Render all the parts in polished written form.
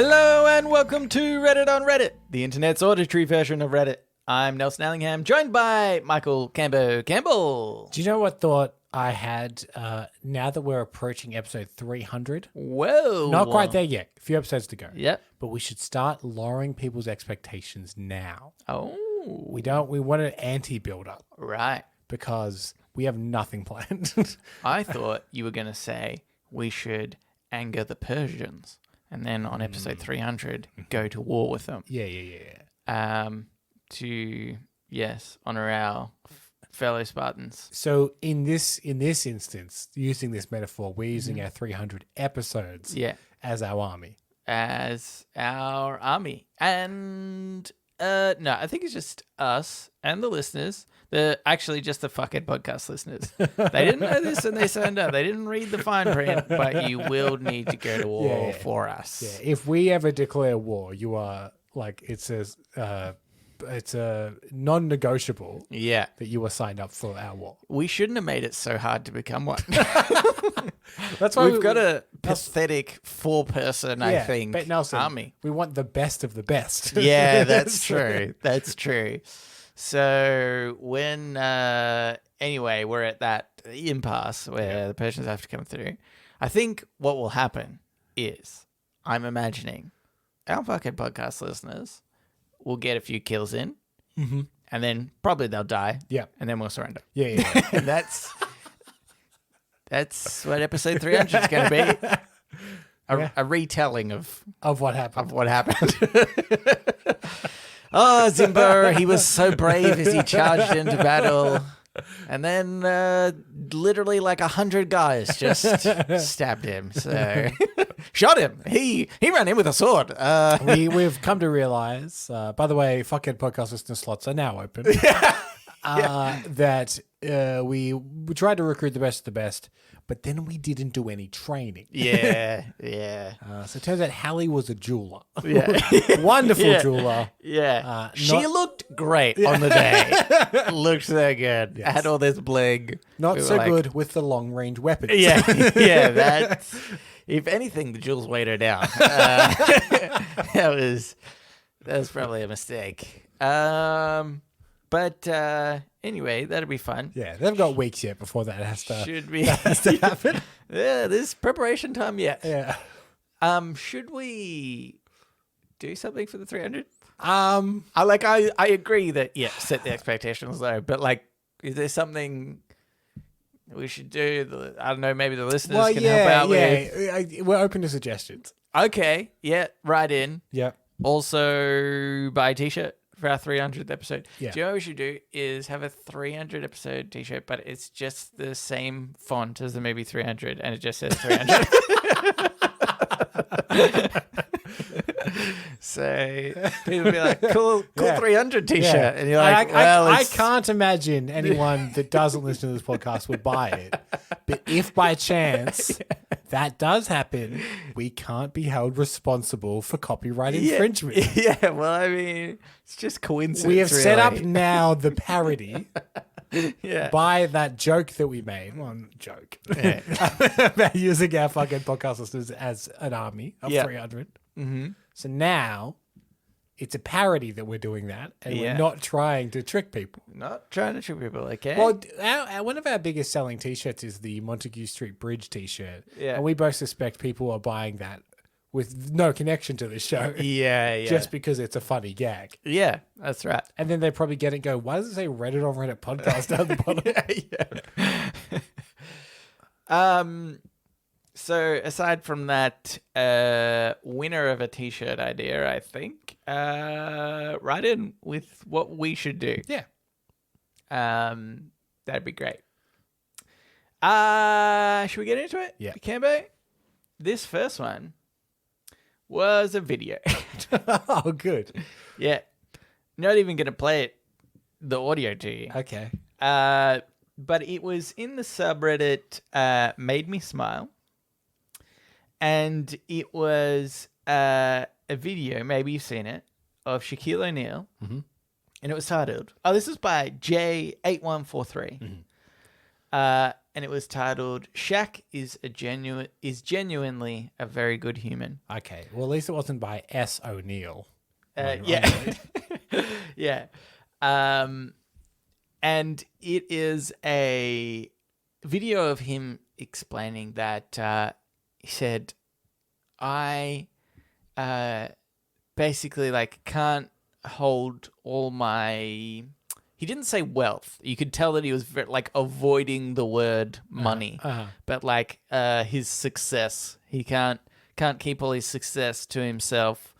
Hello and welcome to Reddit on Reddit, the internet's auditory version of Reddit. I'm Nelson Allingham, joined by Michael Campbell. Do you know what thought I had now that we're approaching episode 300? Whoa. Not quite there yet. A few episodes to go. Yep. But we should start lowering people's expectations now. Oh. We want an anti-build-up Right. because we have nothing planned. I thought you were going to say we should anger the Persians and then on episode 300 go to war with them. Yeah. To, yes, honor our fellow Spartans. So in this instance, using this metaphor, we're using our 300 episodes as our army. As our army. And no, I think it's just us and the listeners. Actually just the fuckhead podcast listeners. They didn't know this and they signed up. They didn't read the fine print, but you will need to go to war for us. Yeah. If we ever declare war, you are like it's a non-negotiable that you are signed up for our war. We shouldn't have made it so hard to become one. That's why we've got a pathetic 4-person, I think, but Nelson, army. We want the best of the best. Yeah, that's true. That's true. So when, anyway, we're at that impasse where the Persians have to come through. I think what will happen is, I'm imagining, our fucking podcast listeners will get a few kills in, and then probably they'll die. Yeah. And then we'll surrender. Yeah. And that's what episode 300 is going to be. A retelling of what happened. Oh, Zimbo, he was so brave as he charged into battle. And then literally like 100 guys just stabbed him. So shot him. He ran in with a sword. We've come to realize, by the way, fuckhead podcast listener slots are now open. That we tried to recruit the best of the best, but then we didn't do any training. Yeah. So it turns out Hallie was a jeweler. Yeah. Wonderful jeweler. Yeah. She looked great on the day. Looked so good. Yes. Had all this bling. Not so good with the long range weapons. Yeah. That's, if anything, the jewels weighed her down. That was probably a mistake. But anyway, that'll be fun. Yeah, they've got weeks yet before that has to happen. Yeah, there's preparation time yet. Yeah. Should we do something for the 300? I I agree that set the expectations low, but like, is there something we should do? I don't know. Maybe the listeners can help out with. We're open to suggestions. Okay. Yeah. Write in. Yeah. Also, buy a t-shirt for our 300th episode. Yeah. Do you know what we should do is have a 300 episode t-shirt, but it's just the same font as the movie 300 and it just says 300. So people be like, cool 300 t-shirt. Yeah. And you're like, I can't imagine anyone that doesn't listen to this podcast would buy it. But if by chance that does happen, we can't be held responsible for copyright infringement. Yeah, well, I mean, it's just coincidence. We have set up now the parody by that joke that we made. One joke. About using our fucking podcast listeners as an army of 300. Mm-hmm. So now it's a parody that we're doing that, and we're not trying to trick people. Not trying to trick people, okay? Well, one of our biggest selling T-shirts is the Montague Street Bridge T-shirt. Yeah. And we both suspect people are buying that with no connection to the show. Yeah. Just because it's a funny gag. Yeah, that's right. And then they probably get it and go, why does it say Reddit on Reddit podcast down the bottom? So aside from that winner of a t-shirt idea, I think, write in with what we should do. Yeah. That'd be great. Should we get into it? Yeah. Cambo? This first one was a video. Oh, good. Yeah. Not even going to play the audio to you. Okay. But it was in the subreddit Made Me Smile. And it was a video, maybe you've seen it, of Shaquille O'Neal. Mm-hmm. And it was titled, this is by J8143. Mm-hmm. and it was titled "Shaq is genuinely a very good human." Okay. Well, at least it wasn't by S. O'Neill. Yeah. Yeah. And it is a video of him explaining that he said, I basically like can't hold all my... He didn't say wealth. You could tell that he was like avoiding the word money, but like his success. He can't keep all his success to himself.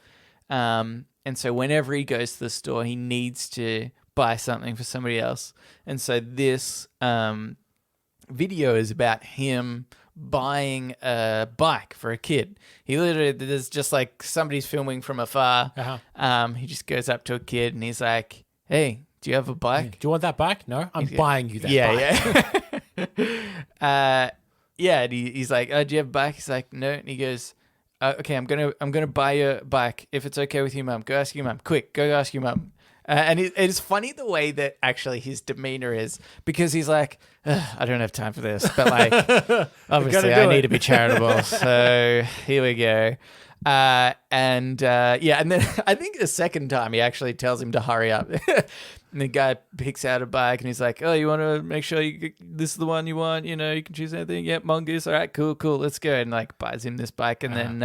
And so whenever he goes to the store, he needs to buy something for somebody else. And so this video is about him buying a bike for a kid. He literally, there's just like somebody's filming from afar. He just goes up to a kid and he's like, hey, do you have a bike? Do you want that bike? No, I'm buying you that bike. Yeah. And he's like, oh, do you have a bike? He's like, no. And he goes, okay, I'm gonna buy you a bike if it's okay with you, Mum. Go ask your mum. Quick, go ask your mum. And it's funny the way that actually his demeanor is, because he's like, I don't have time for this, but like, obviously I need to be charitable. So here we go. And then I think the second time he actually tells him to hurry up. And the guy picks out a bike and he's like, oh, you want to make sure this is the one you want? You know, you can choose anything. Yep, mongoose. All right, cool. Let's go. And like buys him this bike. And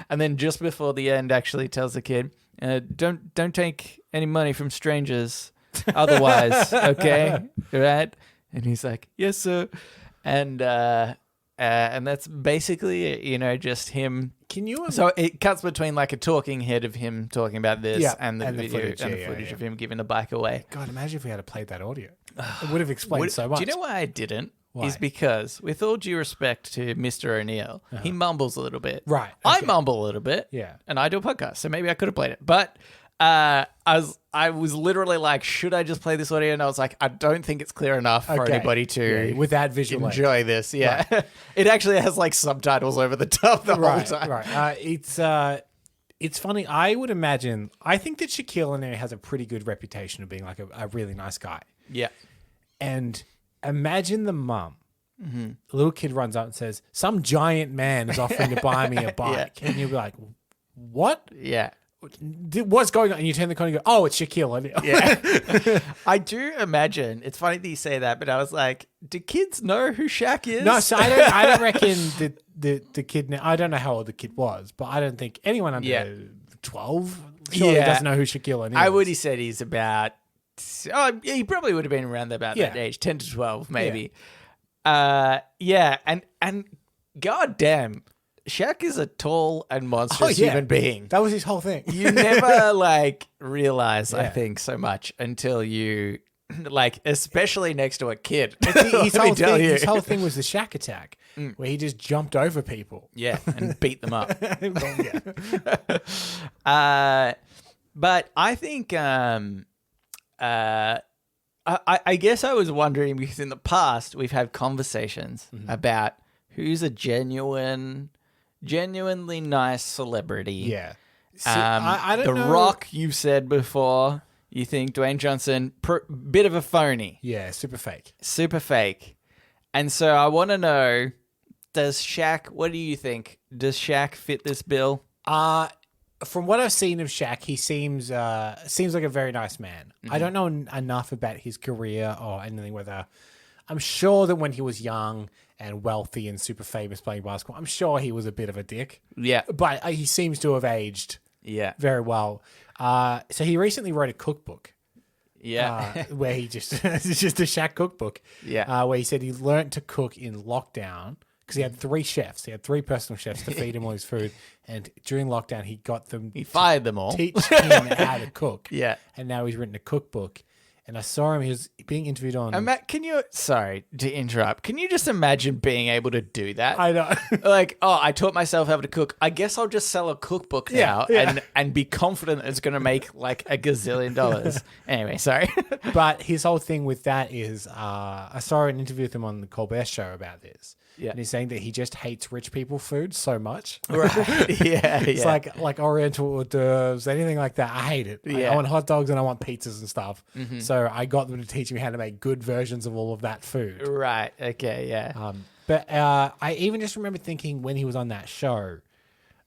then just before the end actually tells the kid, don't take any money from strangers otherwise, okay? Right? And he's like, yes, sir. And that's basically, just him. So it cuts between like a talking head of him talking about this and the video footage, and the footage of him giving the bike away. God, imagine if we had played that audio. It would have explained so much. Do you know why I didn't? Why? Is because, with all due respect to Mr. O'Neill, he mumbles a little bit. Right. Okay. I mumble a little bit. Yeah. And I do a podcast, so maybe I could have played it. But I was literally like, should I just play this audio? And I was like, I don't think it's clear enough for anybody to without visual enjoy this. Yeah. Right. It actually has like subtitles over the top the whole time. Right. It's funny. I would imagine, I think that Shaquille O'Neal has a pretty good reputation of being like a really nice guy. Yeah. And imagine the mum. Mm-hmm. A little kid runs up and says, some giant man is offering to buy me a bike. And you'll be like, what? Yeah. What's going on? And you turn the corner and you go, oh, it's Shaquille O'Neal. Yeah. I do imagine, it's funny that you say that, but I was like, do kids know who Shaq is? No, so I don't reckon the kid, I don't know how old the kid was, but I don't think anyone under 12 surely doesn't know who Shaquille O'Neal is. I would have said he's about, he probably would have been around about that age, 10 to 12 maybe. And goddamn, Shaq is a tall and monstrous human being. That was his whole thing. You never realize, I think, so much until you especially next to a kid. His whole thing was the Shaq attack, where he just jumped over people. Yeah, and beat them up. But I think, I guess I was wondering, because in the past we've had conversations about who's a genuinely nice celebrity. Yeah. See, I don't know. The Rock, you said before, you think Dwayne Johnson, bit of a phony. Yeah, super fake. And so I want to know, does Shaq, what do you think? Does Shaq fit this bill? From what I've seen of Shaq, he seems like a very nice man. Mm-hmm. I don't know enough about his career or anything, whether... I'm sure that when he was young and wealthy and super famous playing basketball, I'm sure he was a bit of a dick. Yeah. But he seems to have aged very well. So he recently wrote a cookbook. Yeah. Where he just... it's just a Shaq cookbook. Yeah. Where he said he learned to cook in lockdown because he had 3 chefs. He had 3 personal chefs to feed him all his food. And during lockdown, he got them... He fired them all. Teach him how to cook. Yeah. And now he's written a cookbook. And I saw him, he was being interviewed on... Sorry to interrupt. Can you just imagine being able to do that? I know. I taught myself how to cook. I guess I'll just sell a cookbook now and be confident it's going to make like $1 gazillion. Anyway, sorry. But his whole thing with that is, I saw an interview with him on the Colbert Show about this. Yeah. And he's saying that he just hates rich people food so much. Right. Yeah. It's like Oriental hors d'oeuvres, anything like that. I hate it. Yeah. I want hot dogs and I want pizzas and stuff. So I got them to teach me how to make good versions of all of that food. Right. Okay. Yeah. But I even just remember thinking when he was on that show,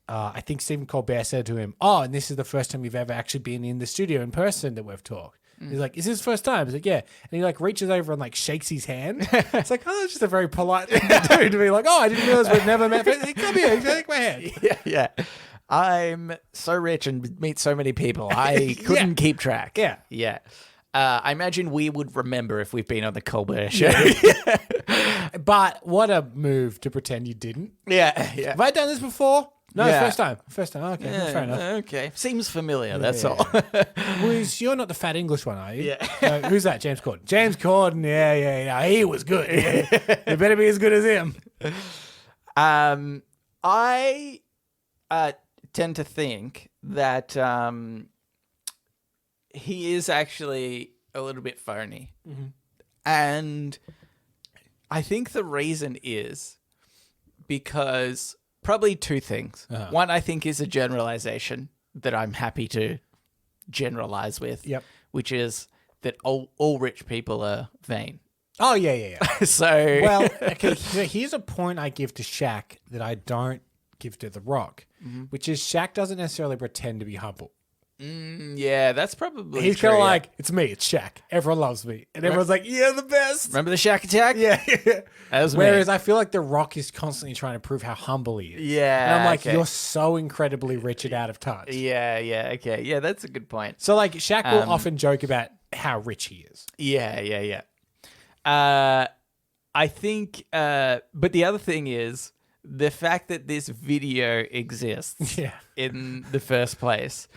I think Stephen Colbert said to him, "Oh, and this is the first time you've ever actually been in the studio in person that we've talked." He's like, "Is this the first time?" He's like, "Yeah." And he like reaches over and like shakes his hand. It's like, oh, it's just a very polite thing to do to be like, "Oh, I didn't realize we've never met." Hey, come here, shake my hand. Yeah. I'm so rich and meet so many people. I couldn't keep track. Yeah. Yeah. I imagine we would remember if we've been on the Colbert show. But what a move to pretend you didn't. Yeah. Have I done this before? No, Yeah. First time. Okay, fair enough. Okay. Seems familiar, that's all. You're not the fat English one, are you? Yeah. Who's that? James Corden. James Corden, yeah. He was good. You better be as good as him. I tend to think that he is actually a little bit phony. And I think the reason is because probably two things. One, I think, is a generalization that I'm happy to generalize with, which is that all rich people are vain. Oh, yeah. So, Well, okay, so here's a point I give to Shaq that I don't give to The Rock, which is Shaq doesn't necessarily pretend to be humble. yeah, that's probably He's true, kind of yeah. like, it's me, it's Shaq. Everyone loves me. And everyone's like, you're the best. Remember the Shaq attack? Yeah. That was Whereas me. I feel like The Rock is constantly trying to prove how humble he is. Yeah, And I'm like, okay. you're so incredibly rich and out of touch. Yeah, okay. Yeah, that's a good point. So like Shaq will often joke about how rich he is. Yeah. I think, but the other thing is the fact that this video exists in the first place.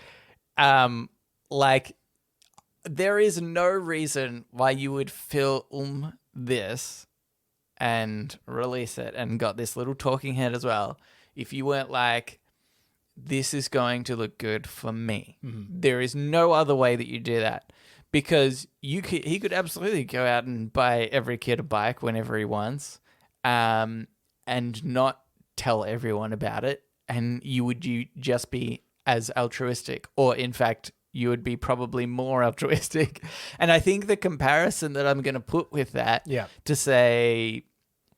Like, there is no reason why you would film this and release it and got this little talking head as well if you weren't like, this is going to look good for me. There is no other way that you do that. Because he could absolutely go out and buy every kid a bike whenever he wants, and not tell everyone about it, and you just be as altruistic, or in fact, you would be probably more altruistic. And I think the comparison that I'm going to put with that, to say,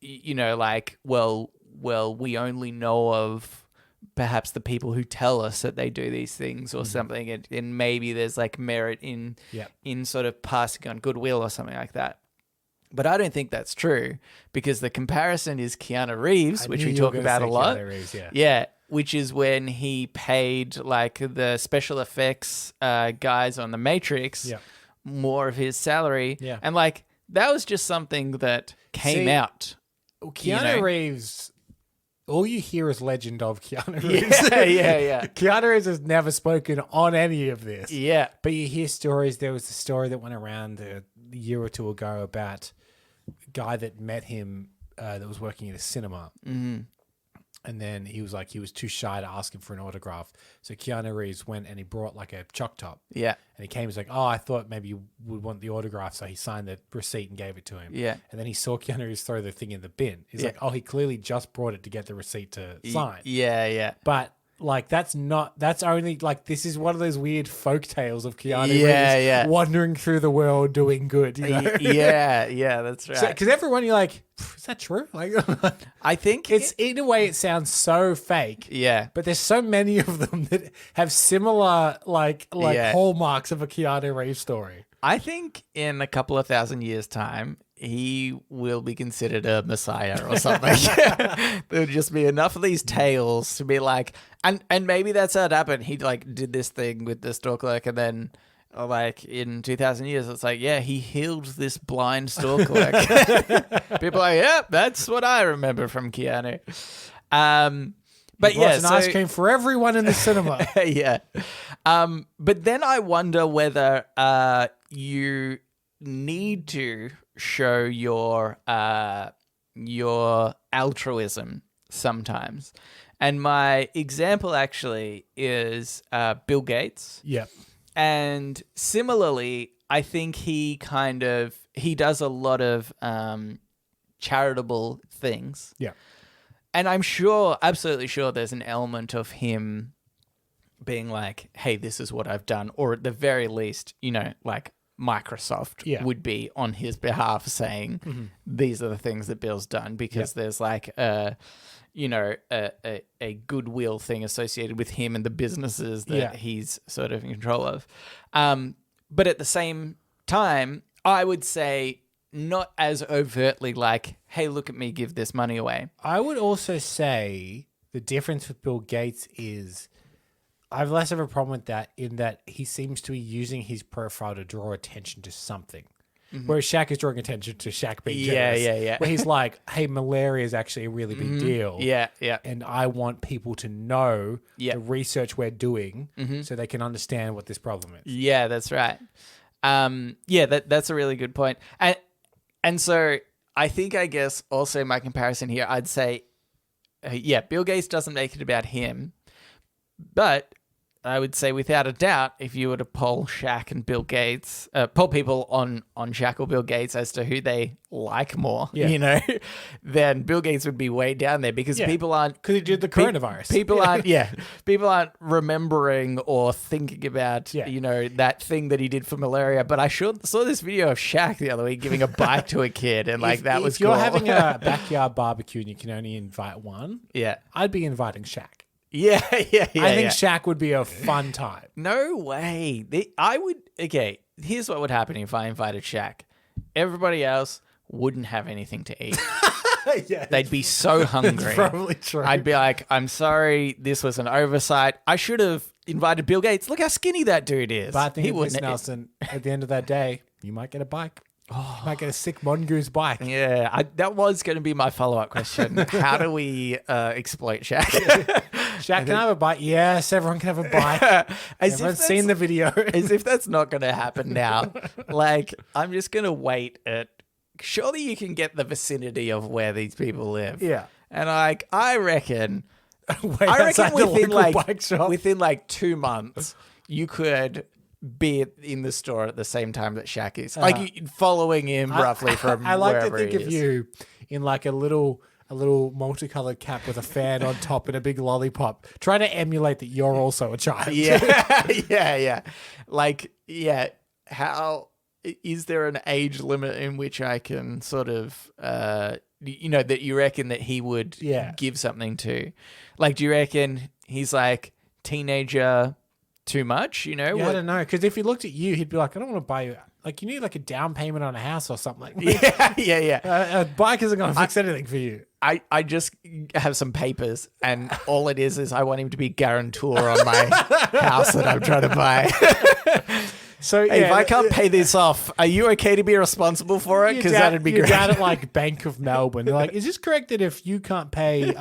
like, well, we only know of perhaps the people who tell us that they do these things or something, and maybe there's like merit in sort of passing on goodwill or something like that. But I don't think that's true, because the comparison is Keanu Reeves, which we talk about a lot. Reeves, which is when he paid like the special effects guys on The Matrix more of his salary. And like, that was just something that came out. Keanu Reeves, all you hear is legend of Keanu Reeves. Yeah. Keanu Reeves has never spoken on any of this. Yeah. But you hear stories. There was a story that went around a year or two ago about a guy that met him that was working at a cinema. And then he was too shy to ask him for an autograph. So Keanu Reeves went and he brought like a chalk top. Yeah. And he came, he's like, oh, I thought maybe you would want the autograph. So he signed the receipt and gave it to him. Yeah. And then he saw Keanu Reeves throw the thing in the bin. He's like, oh, he clearly just brought it to get the receipt to sign. Yeah. But like, that's only like, this is one of those weird folk tales of Keanu Reeves wandering through the world doing good. You know? Yeah, that's right. Because everyone, you're like, is that true? Like, I think it's in a way, it sounds so fake. Yeah. But there's so many of them that have similar like hallmarks of a Keanu Reeves story. I think in a couple of 1,000 years' time, he will be considered a messiah or something. There'll just be enough of these tales to be like, and maybe that's how it happened. He like did this thing with the store clerk, and then like in 2,000 years, it's like, yeah, he healed this blind store clerk. People are like, yeah, that's what I remember from Keanu. But he brought an ice cream for everyone in the cinema. Yeah. But then I wonder whether you need to show your altruism sometimes. And my example actually is Bill Gates. Yep. And similarly, I think he does a lot of charitable things. Yeah. And I'm sure, absolutely sure, there's an element of him being like, hey, this is what I've done. Or at the very least, like Microsoft would be on his behalf saying, these are the things that Bill's done, because there's like a goodwill thing associated with him and the businesses that he's sort of in control of. But at the same time, I would say not as overtly like, hey, look at me, give this money away. I would also say the difference with Bill Gates is I have less of a problem with that in that he seems to be using his profile to draw attention to something. Whereas Shaq is drawing attention to Shaq being generous. Yeah. Where he's like, hey, malaria is actually a really big deal. Yeah. And I want people to know the research we're doing so they can understand what this problem is. Yeah, that's right. That's a really good point. And so I think, I guess, also my comparison here, I'd say, Bill Gates doesn't make it about him. But I would say without a doubt, if you were to poll Shaq and Bill Gates, poll people on Shaq or Bill Gates as to who they like more, then Bill Gates would be way down there because people aren't... Because he did the coronavirus. People aren't remembering or thinking about, that thing that he did for malaria. But I saw this video of Shaq the other week giving a bite to a kid, and that was cool. If you're having a backyard barbecue and you can only invite one, I'd be inviting Shaq. Yeah. I think Shaq would be a fun time. No way. Okay, here's what would happen if I invited Shaq. Everybody else wouldn't have anything to eat. They'd be so hungry. That's probably true. I'd be like, I'm sorry, this was an oversight. I should have invited Bill Gates. Look how skinny that dude is. But I think, Nelson, at the end of that day, you might get a bike. Oh. You might get a sick mongoose bike. Yeah, that was going to be my follow-up question. How do we exploit Shaq? Shaq can have a bike. Yes, everyone can have a bike. Everyone's seen the video. As if that's not going to happen now. Like, I'm just going to wait at... Surely you can get the vicinity of where these people live. Yeah. And I reckon... within like 2 months, you could... be in the store at the same time that Shaq is, like following him roughly from I like to wherever think of you in like a little multicolored cap with a fan on top and a big lollipop, trying to emulate that you're also a child. Yeah. Like, how is there an age limit in which I can sort of, that you reckon that he would give something to? Like, do you reckon he's like teenager? Too much, I don't know. Because if he looked at you, he'd be like, I don't want to buy you. Like, you need like a down payment on a house or something. Yeah. A bike isn't going to fix anything for you. I just have some papers, and all it is I want him to be guarantor on my house that I'm trying to buy. So if I can't pay this off, are you okay to be responsible for it? Because that'd be great. Your dad at like Bank of Melbourne, they're like, is this correct that if you can't pay,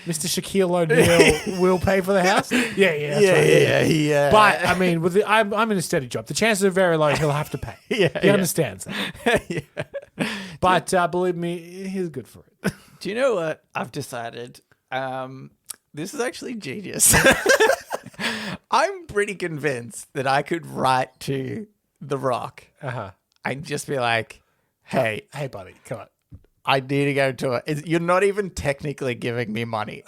Mr. Shaquille O'Neal will pay for the house? Yeah. But I mean, I'm in a steady job. The chances are very low he'll have to pay. He understands that. But believe me, he's good for it. Do you know what I've decided? This is actually genius. I'm pretty convinced that I could write to The Rock and just be like, hey, buddy, come on. I need to go to it. You're not even technically giving me money.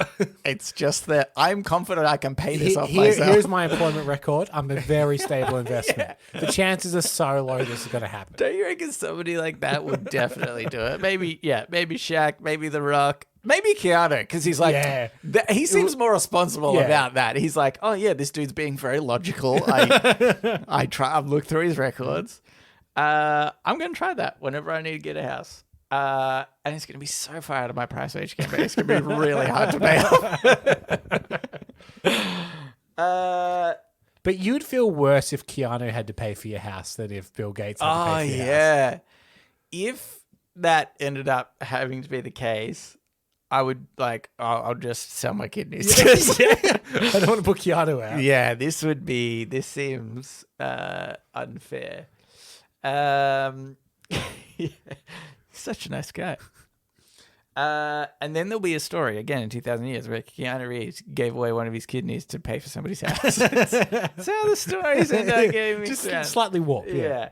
It's just that I'm confident I can pay this off myself. Here's my employment record. I'm a very stable investment. The chances are so low this is going to happen. Don't you reckon somebody like that would definitely do it? Maybe Shaq, maybe The Rock. Maybe Keanu, because he's like, he seems more responsible about that. He's like, oh yeah, this dude's being very logical. I've looked through his records. I'm going to try that whenever I need to get a house. And it's going to be so far out of my price range campaign. It's going to be really hard to pay off. But you'd feel worse if Keanu had to pay for your house than if Bill Gates had to pay for your house. If that ended up having to be the case, I would I'll just sell my kidneys. I don't want to put Keanu out. Yeah, this seems unfair. Such a nice guy. And then there'll be a story again in 2,000 years where Keanu Reeves gave away one of his kidneys to pay for somebody's house. That's how the stories end up getting mixed around. Slightly warped. Yeah.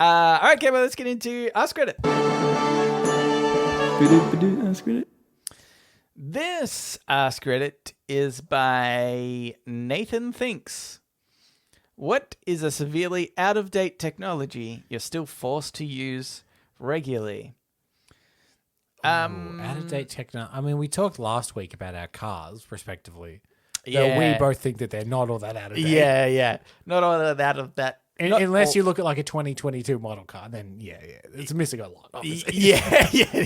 All right, okay, well, let's get into Ask Reddit. Ask Reddit. This Ask Reddit is by Nathan Thinks. What is a severely out-of-date technology you're still forced to use regularly? Out-of-date technology. I mean, we talked last week about our cars, respectively. Yeah. We both think that they're not all that out of date. Yeah. Not all of that of that. Unless you look at like a 2022 model car, then it's missing a lot. Obviously.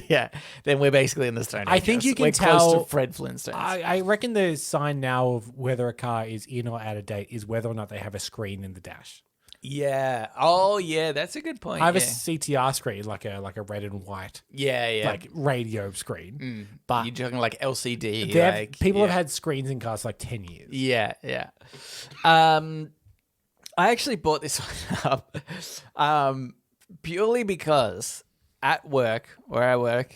Yeah. Then we're basically in the Stone Age. I think you can we're tell. close to Fred Flintstones. I reckon the sign now of whether a car is in or out of date is whether or not they have a screen in the dash. Yeah. Oh, yeah. That's a good point. I have a CTR screen, like a red and white, like radio screen. But you're talking like LCD. People have had screens in cars like 10 years. Yeah. I actually bought this one up purely because at work, where I work,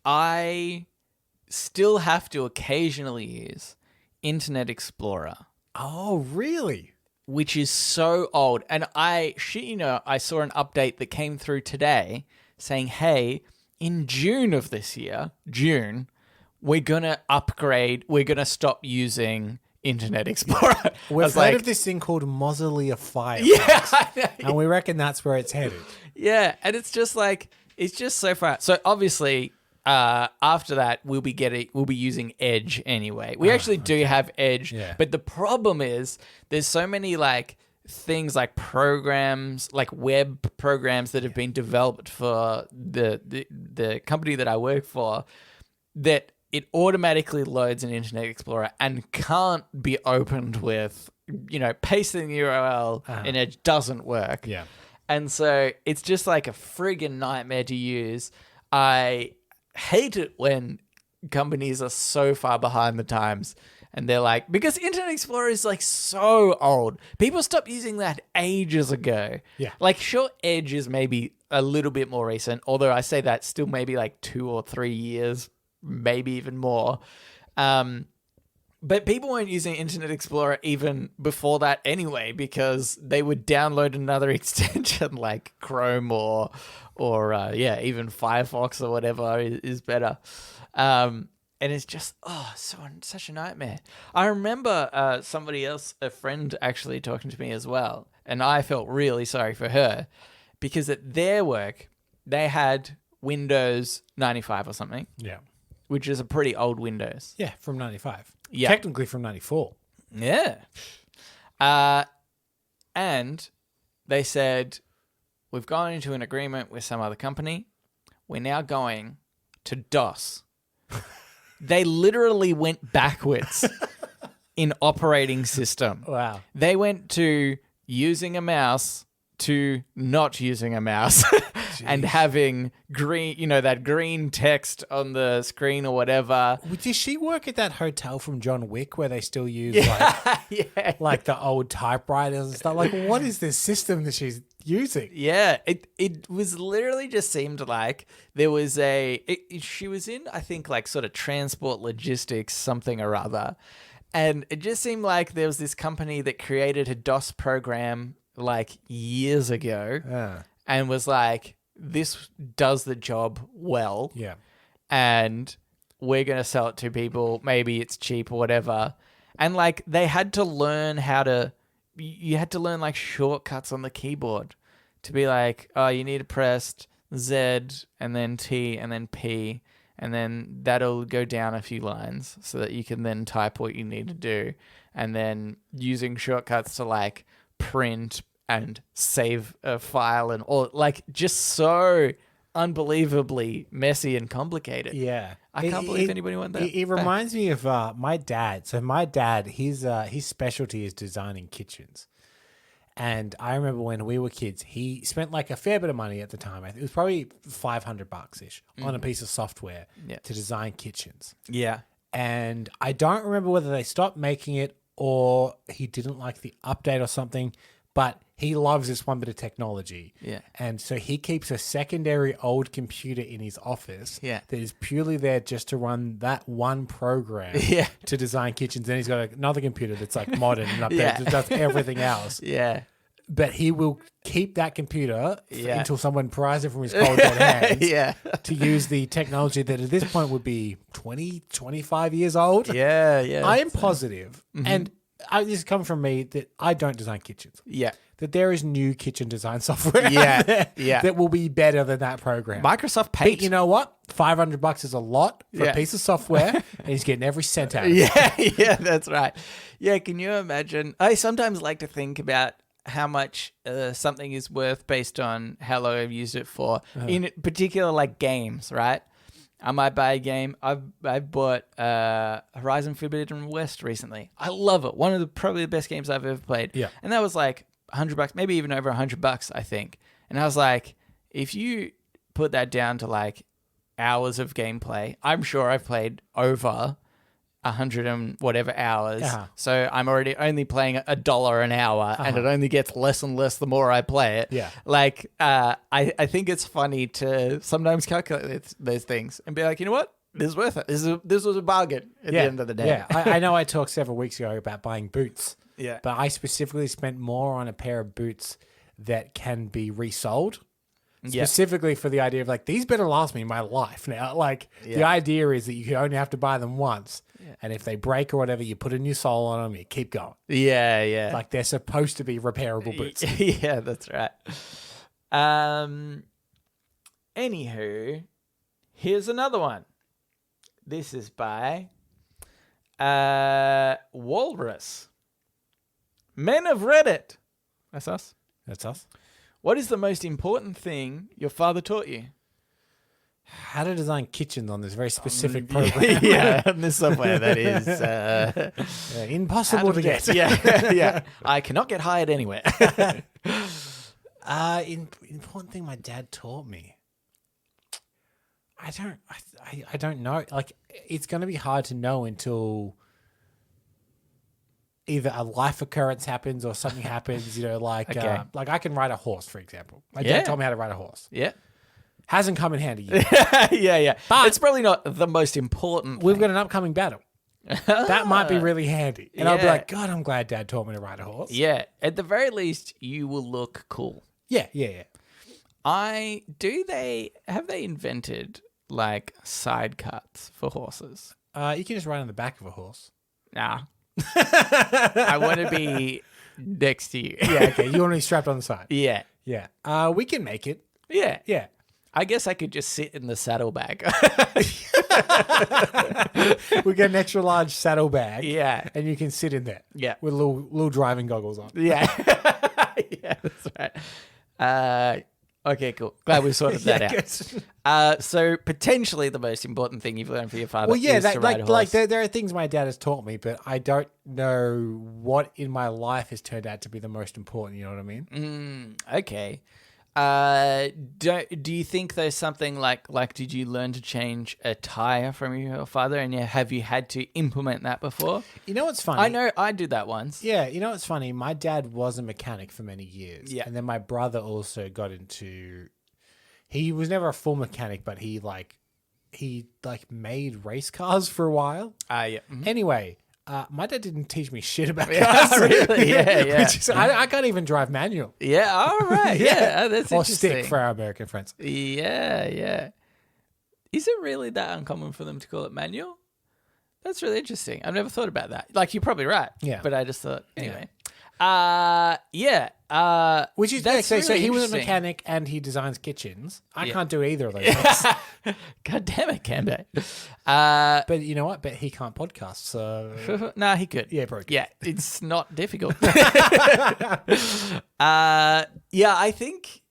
I still have to occasionally use Internet Explorer. Oh, really? Which is so old. And I saw an update that came through today saying, hey, in June of this year, we're going to upgrade. We're going to stop using Internet Explorer. We've heard of this thing called Mozilla Firefox. Yeah. And we reckon that's where it's headed. Yeah. And it's just so far. So obviously, after that, we'll be using Edge anyway. We actually do have Edge, but the problem is there's so many things like programs, like web programs that have been developed for the company that I work for, that it automatically loads an Internet Explorer and can't be opened with, pasting the URL and it doesn't work. Yeah. And so it's just like a friggin' nightmare to use. I hate it when companies are so far behind the times and they're because Internet Explorer is so old. People stopped using that ages ago. Yeah. Sure, Edge is maybe a little bit more recent, although I say that still maybe 2 or 3 years, maybe even more. But people weren't using Internet Explorer even before that anyway, because they would download another extension like Chrome or even Firefox or whatever is better. And it's just, such a nightmare. I remember somebody else, a friend actually talking to me as well, and I felt really sorry for her because at their work, they had Windows 95 or something. Yeah. Which is a pretty old Windows. Yeah, from 95. Yeah. Technically from 94. Yeah. And they said, we've gone into an agreement with some other company. We're now going to DOS. They literally went backwards in operating system. Wow. They went to using a mouse to not using a mouse and having green, that green text on the screen or whatever. Did she work at that hotel from John Wick where they still use like the old typewriters and stuff? What is this system that she's using? Yeah, it was literally just seemed like there was she was in, I think, sort of transport logistics, something or other. And it just seemed like there was this company that created a DOS program years ago and was this does the job well. Yeah. And we're going to sell it to people. Maybe it's cheap or whatever. And they had to learn you had to learn shortcuts on the keyboard to be you need to press Z and then T and then P. And then that'll go down a few lines so that you can then type what you need to do. And then using shortcuts to print and save a file and all, just so unbelievably messy and complicated. Yeah. I can't believe anybody went that. It reminds me of my dad. So my dad, his specialty is designing kitchens. And I remember when we were kids, he spent a fair bit of money at the time. It was probably $500-ish on a piece of software to design kitchens. Yeah. And I don't remember whether they stopped making it or he didn't like the update or something, but he loves this one bit of technology. Yeah. And so he keeps a secondary old computer in his office that is purely there just to run that one program to design kitchens. Then he's got another computer that's modern and updated that does everything else. Yeah. but he will keep that computer until someone pries it from his cold dead hands to use the technology that at this point would be 20, 25 years old. Yeah. I am positive, and this comes from me, that I don't design kitchens. Yeah. That there is new kitchen design software out there that will be better than that program. Microsoft Paint. But you know what? $500 is a lot for a piece of software, and he's getting every cent out of it. Yeah, that's right. Yeah, can you imagine? I sometimes like to think about how much something is worth based on how long I've used it for. In particular, like games, right? I might buy a game. I've bought Horizon Forbidden West recently. I love it. One of the probably the best games I've ever played. Yeah. And that was like $100, maybe even over $100, I think. And I was like, if you put that down to like hours of gameplay, I'm sure I've played over 100 and whatever hours. So I'm already only playing $1 an hour, and it only gets less and less the more I play it. Yeah. Like, I think it's funny to sometimes calculate those things and be like, you know what? This is worth it. This was a bargain at the end of the day. Yeah. I know I talked several weeks ago about buying boots. Yeah. But I specifically spent more on a pair of boots that can be resold. Specifically for the idea of like, these better last me my life now. Like the idea is that you only have to buy them once. Yeah. And if they break or whatever, you put a new sole on them, you keep going. Yeah. Like they're supposed to be repairable boots. Yeah, that's right. Anywho, here's another one. This is by Walrus. Men of Reddit. That's us. That's us. What is the most important thing your father taught you? How to design kitchens on this very specific program. Yeah, on this software that is impossible to get. Yeah. I cannot get hired anywhere. Important thing my dad taught me. I don't know. Like, it's going to be hard to know until either a life occurrence happens or something happens. You know, like I can ride a horse, for example. My dad told me how to ride a horse. Yeah. Hasn't come in handy yet. Yeah. But it's probably not the most important We've thing. got an upcoming battle. That might be really handy. And I'll be like, God, I'm glad Dad taught me to ride a horse. Yeah. At the very least, you will look cool. Yeah. Have they invented like side cuts for horses? You can just ride on the back of a horse. Nah. I want to be next to you. Yeah, okay. You want to be strapped on the side. Yeah. We can make it. Yeah. I guess I could just sit in the saddlebag. We get an extra large saddlebag. Yeah. And you can sit in there. Yeah. With little driving goggles on. Yeah. Yeah, that's right. Okay, cool. Glad we sorted that out. So potentially the most important thing you've learned from your father is to ride a horse. Like there are things my dad has taught me, but I don't know what in my life has turned out to be the most important. You know what I mean? Okay. Do you think there's something like did you learn to change a tire from your father, and have you had to implement that before? You know what's funny? I know I did that once. Yeah, you know what's funny? My dad was a mechanic for many years. Yeah. And then my brother also got into... He was never a full mechanic, but he made race cars for a while. Yeah. Mm-hmm. Anyway... my dad didn't teach me shit about cars. Really? Yeah. I can't even drive manual. Yeah, all right. Yeah, that's or interesting. stick for our American friends. Yeah. Is it really that uncommon for them to call it manual? That's really interesting. I've never thought about that. Like, you're probably right. Yeah. But I just thought, anyway. Which is that's really so he was a interesting. mechanic and he designs kitchens. I can't do either of those things. God damn it, Cambo. But you know what? But he can't podcast, so... Nah, he could. Yeah, probably could. Yeah, it's not difficult. I think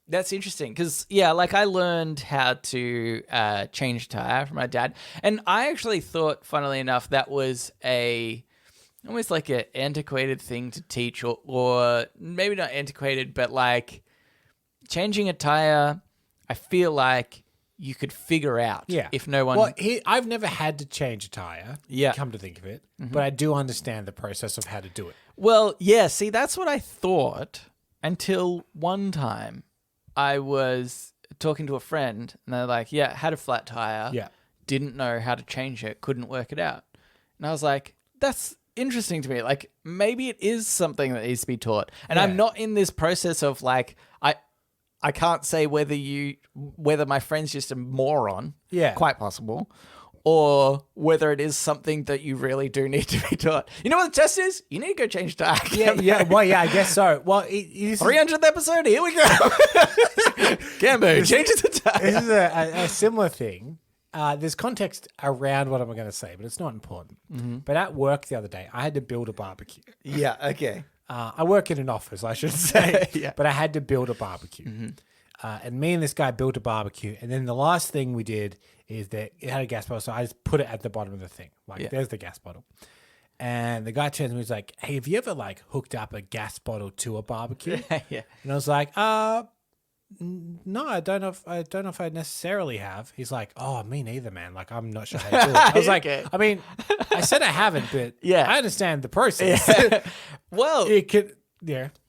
that's interesting because, like I learned how to change a tire from my dad. And I actually thought, funnily enough, that was almost like an antiquated thing to teach or maybe not antiquated, but like changing a tire, I feel like you could figure out if no one... Well, I've never had to change a tire, come to think of it, but I do understand the process of how to do it. Well, yeah, see, that's what I thought until one time I was talking to a friend and they're like, had a flat tire, didn't know how to change it, couldn't work it out. And I was like, that's interesting to me. Like, maybe it is something that needs to be taught. And I'm not in this process of like, I can't say whether my friend's just a moron. Yeah. Quite possible. Or whether it is something that you really do need to be taught. You know what the test is? You need to go change tag. Yeah. Well, yeah, I guess so. Well, it is 300th episode. Here we go. Gambo, change it to tag. This is a similar thing. There's context around what I'm going to say, but it's not important. Mm-hmm. But at work the other day, I had to build a barbecue. Yeah. Okay. I work in an office, I should say. Yeah. But I had to build a barbecue. Mm-hmm. And me and this guy built a barbecue. And then the last thing we did is that it had a gas bottle. So I just put it at the bottom of the thing. Like, there's the gas bottle. And the guy turns to me and was like, hey, have you ever like hooked up a gas bottle to a barbecue? Yeah. And I was like, no, I don't know if I necessarily have. He's like, oh, me neither, man. Like, I'm not sure how to do it. I was like, I mean, I said I haven't, but I understand the process. Yeah. Well, it could,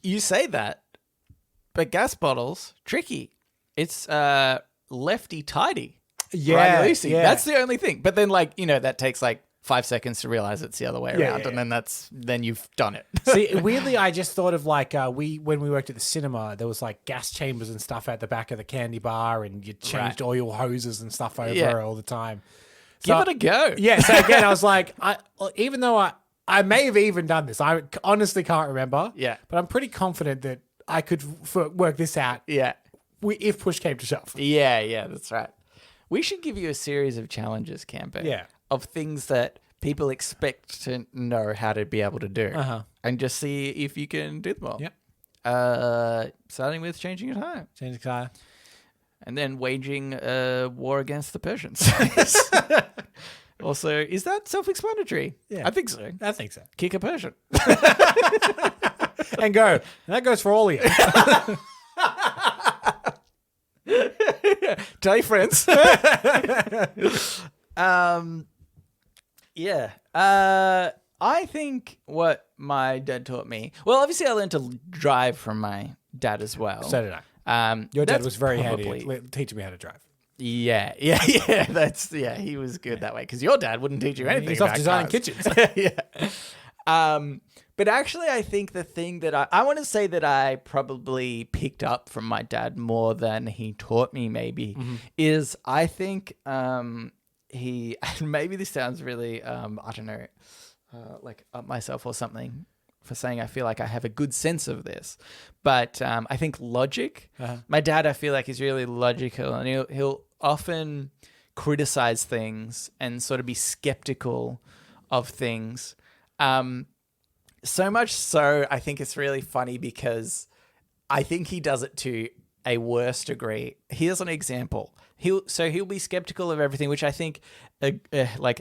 you say that, but gas bottles, tricky. It's lefty tighty. Yeah, yeah. That's the only thing. But then, like, that takes like 5 seconds to realize it's the other way around, and then you've done it. See, weirdly, I just thought of like when we worked at the cinema, there was like gas chambers and stuff at the back of the candy bar, and you changed oil hoses and stuff over all the time. So, give it a go. Yeah. So again, I was like, even though I may have even done this, I honestly can't remember. Yeah. But I'm pretty confident that I could work this out. Yeah. If push came to shove. Yeah, that's right. We should give you a series of challenges, Campo. Yeah. Of things that people expect to know how to be able to do. And just see if you can do them all. Yep. Starting with changing your time. Changing tire. And then waging a war against the Persians. Also, is that self-explanatory? Yeah. I think so. I think so. Kick a Persian. And go. And that goes for all of you. Tell your friends. I think what my dad taught me. Well, obviously, I learned to drive from my dad as well. So did I. Your dad was very handy teaching me how to drive. Yeah. That's he was good that way because your dad wouldn't teach you anything. He's about off designing cars. kitchens. Yeah. But actually, I think the thing that I want to say that I probably picked up from my dad more than he taught me maybe is I think he, and maybe this sounds really, I don't know, like up myself or something for saying I feel like I have a good sense of this. But I think logic, my dad, I feel like is really logical and he'll often criticize things and sort of be skeptical of things. So much so, I think it's really funny because I think he does it to a worse degree. Here's an example. He'll be skeptical of everything, which I think a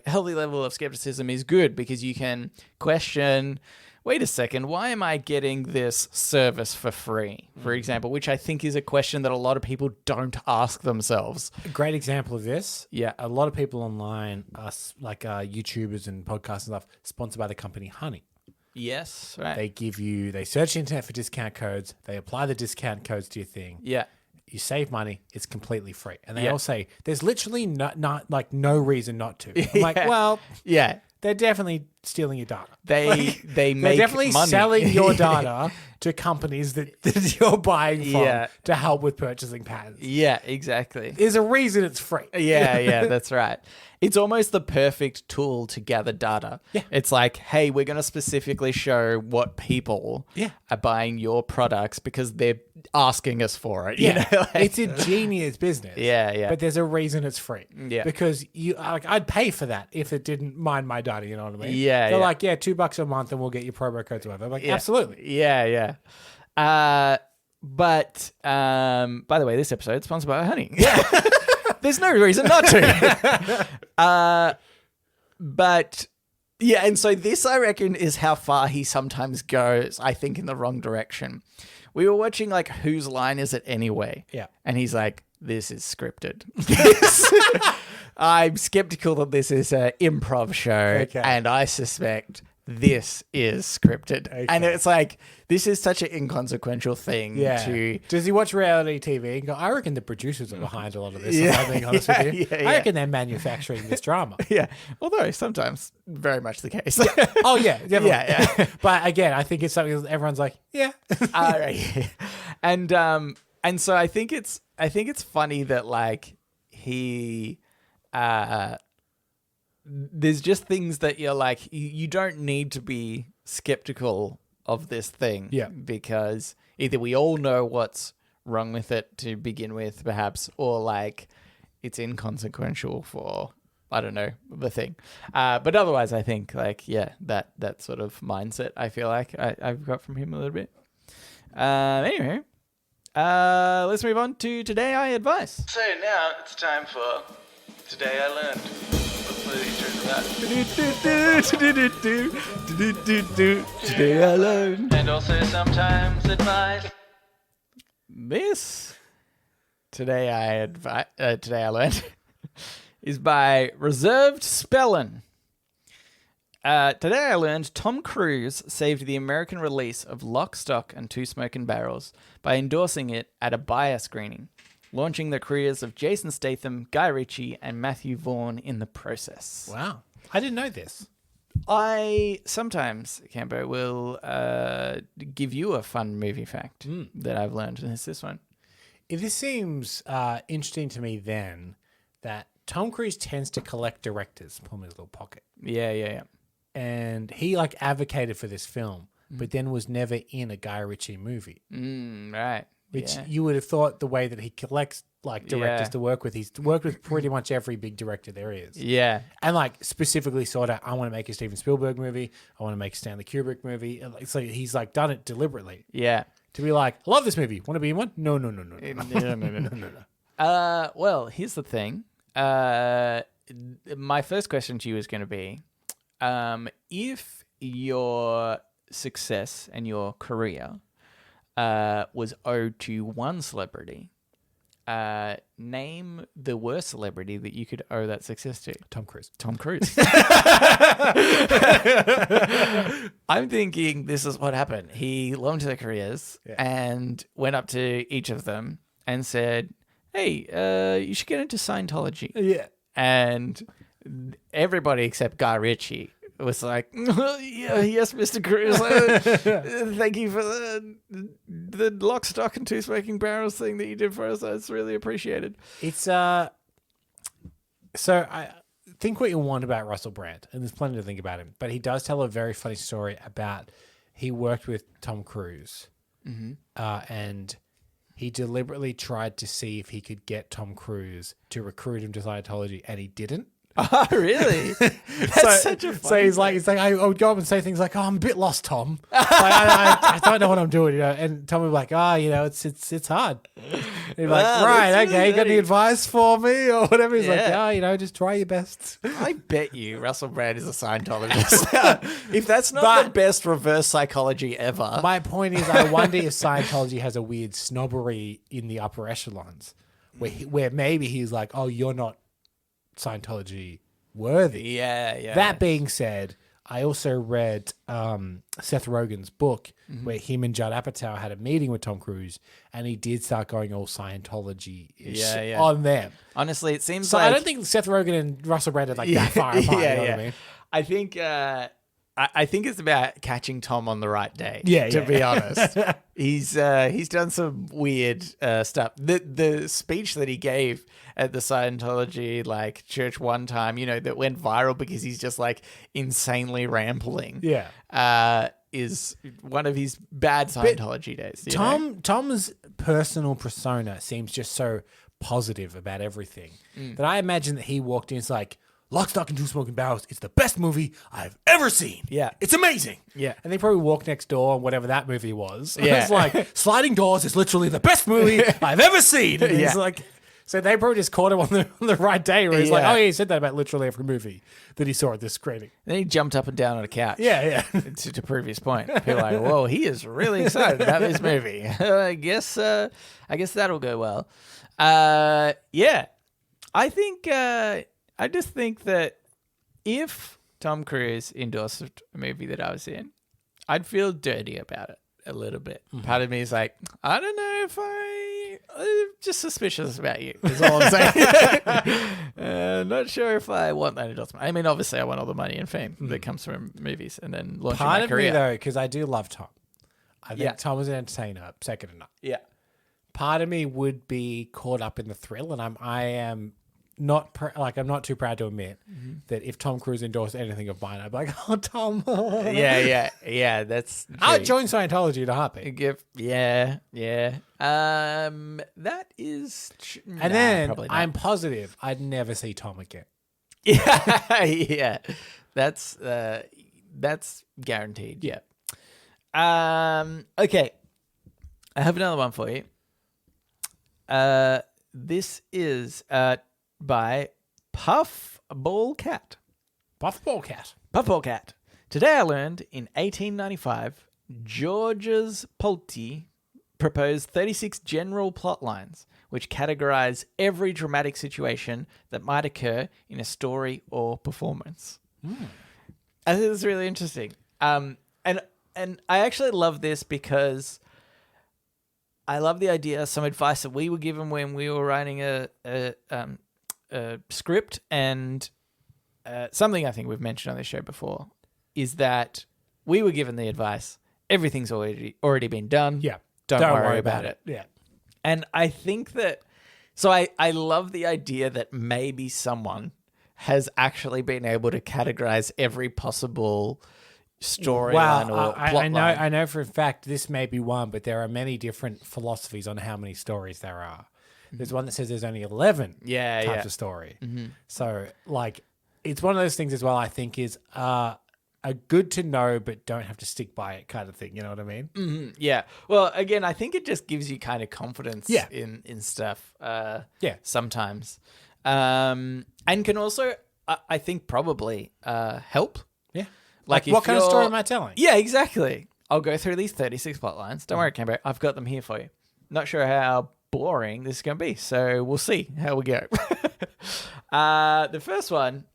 healthy level of skepticism is good because you can question, wait a second, why am I getting this service for free, for example, which I think is a question that a lot of people don't ask themselves. A great example of this. Yeah. A lot of people online, like YouTubers and podcasts and stuff, sponsored by the company Honey. Yes, right. They search the internet for discount codes. They apply the discount codes to your thing. Yeah. You save money. It's completely free. And they all say, there's literally no reason not to. I'm like, well, they're definitely stealing your data. They make they're definitely money. selling your data to companies that you're buying from to help with purchasing patterns. Yeah, exactly. There's a reason it's free. Yeah, that's right. It's almost the perfect tool to gather data. Yeah. It's like, hey, we're going to specifically show what people are buying your products because they're asking us for it. Yeah. You know? It's a genius business. Yeah. But there's a reason it's free. Yeah. Because I'd pay for that if it didn't mind my data, you know what I mean? Yeah. They're like, $2 a month and we'll get your promo codes or whatever. I'm like, absolutely. Yeah. But by the way, this episode is sponsored by Honey. Yeah. There's no reason not to. But yeah, and so this, I reckon, is how far he sometimes goes, I think, in the wrong direction. We were watching, like, Whose Line Is It Anyway? Yeah. And he's like, this is scripted. I'm skeptical that this is an improv show, and I suspect this is scripted. Okay. And it's like, this is such an inconsequential thing to... Does he watch reality TV and go, I reckon the producers are behind a lot of this, if I'm being honest with you. I reckon they're manufacturing this drama. Yeah. Although sometimes very much the case. Oh, yeah. Definitely. Yeah. But again, I think it's something that everyone's like, yeah. Right. And so I think it's funny that like he there's just things that you're like, you don't need to be skeptical of this thing. Yeah. Because either we all know what's wrong with it to begin with, perhaps, or like it's inconsequential for, I don't know, the thing. But otherwise, I think like, that sort of mindset, I feel like I've got from him a little bit. Anyway, let's move on to Today I Advice. So now it's time for Today I Learned. Today I learned. And also sometimes advice. This Today I Learned is by Reserved Spellin. Today I learned Tom Cruise saved the American release of Lock, Stock and Two Smoking Barrels by endorsing it at a buyer screening, launching the careers of Jason Statham, Guy Ritchie, and Matthew Vaughn in the process. Wow. I didn't know this. I sometimes, Cambo, will give you a fun movie fact that I've learned, and it's this one. This seems interesting to me then, that Tom Cruise tends to collect directors, pull him in his little pocket. Yeah. And he like advocated for this film, but then was never in a Guy Ritchie movie. Right. Which you would have thought the way that he collects like directors to work with, he's worked with pretty much every big director there is. Yeah. And like specifically sort of, I want to make a Steven Spielberg movie. I want to make a Stanley Kubrick movie. So he's like done it deliberately. Yeah. To be like, I love this movie. Want to be in one? No. Well, here's the thing. My first question to you is going to be, if your success and your career was owed to one celebrity, name the worst celebrity that you could owe that success to. Tom Cruise. I'm thinking this is what happened. He launched their careers and went up to each of them and said, hey, you should get into Scientology. Yeah. And everybody except Guy Ritchie was like, yes, Mr. Cruise. Thank you for the Lock, Stock and Two Smoking Barrels thing that you did for us. That's really appreciated. It's so I think what you want about Russell Brand, and there's plenty to think about him, but he does tell a very funny story about he worked with Tom Cruise, and he deliberately tried to see if he could get Tom Cruise to recruit him to Scientology, and he didn't. Oh, really? That's such a funny he's like, I would go up and say things like, "Oh, I'm a bit lost, Tom. I don't know what I'm doing," And Tom would be like, it's hard." And he'd be like, right, okay, got any advice for me or whatever? He's like, just try your best. I bet you Russell Brand is a Scientologist. If that's not the best reverse psychology ever. My point is, I wonder if Scientology has a weird snobbery in the upper echelons, where maybe he's like, "Oh, you're not Scientology worthy." Yeah. That being said, I also read Seth Rogen's book where him and Judd Apatow had a meeting with Tom Cruise, and he did start going all Scientology-ish on them. Honestly, it seems so like... I don't think Seth Rogen and Russell Brand are like that far apart. You know what I mean? I think... I think it's about catching Tom on the right day. To be honest, he's done some weird stuff. The speech that he gave at the Scientology church one time, that went viral because he's just insanely rambling. Is one of his bad Scientology days. Tom's personal persona seems just so positive about everything that I imagine that he walked in. It's like, Lock, Stock, and Two Smoking Barrels. It's the best movie I've ever seen. Yeah. It's amazing. Yeah. And they probably walked next door on whatever that movie was. Yeah. It's like, Sliding Doors is literally the best movie I've ever seen. And it's like, so they probably just caught him on the right day where he's like, oh, yeah, he said that about literally every movie that he saw at this screening. Then he jumped up and down on a couch. Yeah. to prove his point. People are like, whoa, he is really excited about this movie. I guess that'll go well. I think, I just think that if Tom Cruise endorsed a movie that I was in, I'd feel dirty about it a little bit. Mm-hmm. Part of me is like, I don't know if I'm just suspicious about you, is all I'm saying. Not sure if I want that endorsement. I mean, obviously, I want all the money and fame that comes from movies and then launching my career. Part of me, though, because I do love Tom. I think Tom is an entertainer, second to none. Yeah. Part of me would be caught up in the thrill, and I am not I'm not too proud to admit that if Tom Cruise endorsed anything of mine, I'd be like, oh, Tom. yeah. That's true. I'd join Scientology in a heartbeat. Yeah. That is. And then I'm positive I'd never see Tom again. Yeah. That's guaranteed. Yeah. Okay. I have another one for you. This is by Puffball Cat. Puffball Cat. Puffball Cat. Today I learned in 1895, Georges Polti proposed 36 general plot lines which categorize every dramatic situation that might occur in a story or performance. I think it's really interesting. And I actually love this because I love the idea, some advice that we were given when we were writing a script, and something I think we've mentioned on this show before is that we were given the advice, everything's already been done. Yeah. Don't worry about it. Yeah. And I think that, so I love the idea that maybe someone has actually been able to categorize every possible storyline or plot line. I know for a fact this may be one, but there are many different philosophies on how many stories there are. There's one that says there's only 11 types of story. So, like, it's one of those things as well, I think, is a good to know, but don't have to stick by it kind of thing. You know what I mean? Yeah. Well, again, I think it just gives you kind of confidence in stuff sometimes. And can also, I think, probably help. Yeah. Like what kind of story am I telling? Yeah, exactly. I'll go through these 36 plot lines. Don't worry, Cambo. I've got them here for you. Not sure how boring this is going to be, so we'll see how we go. The first one,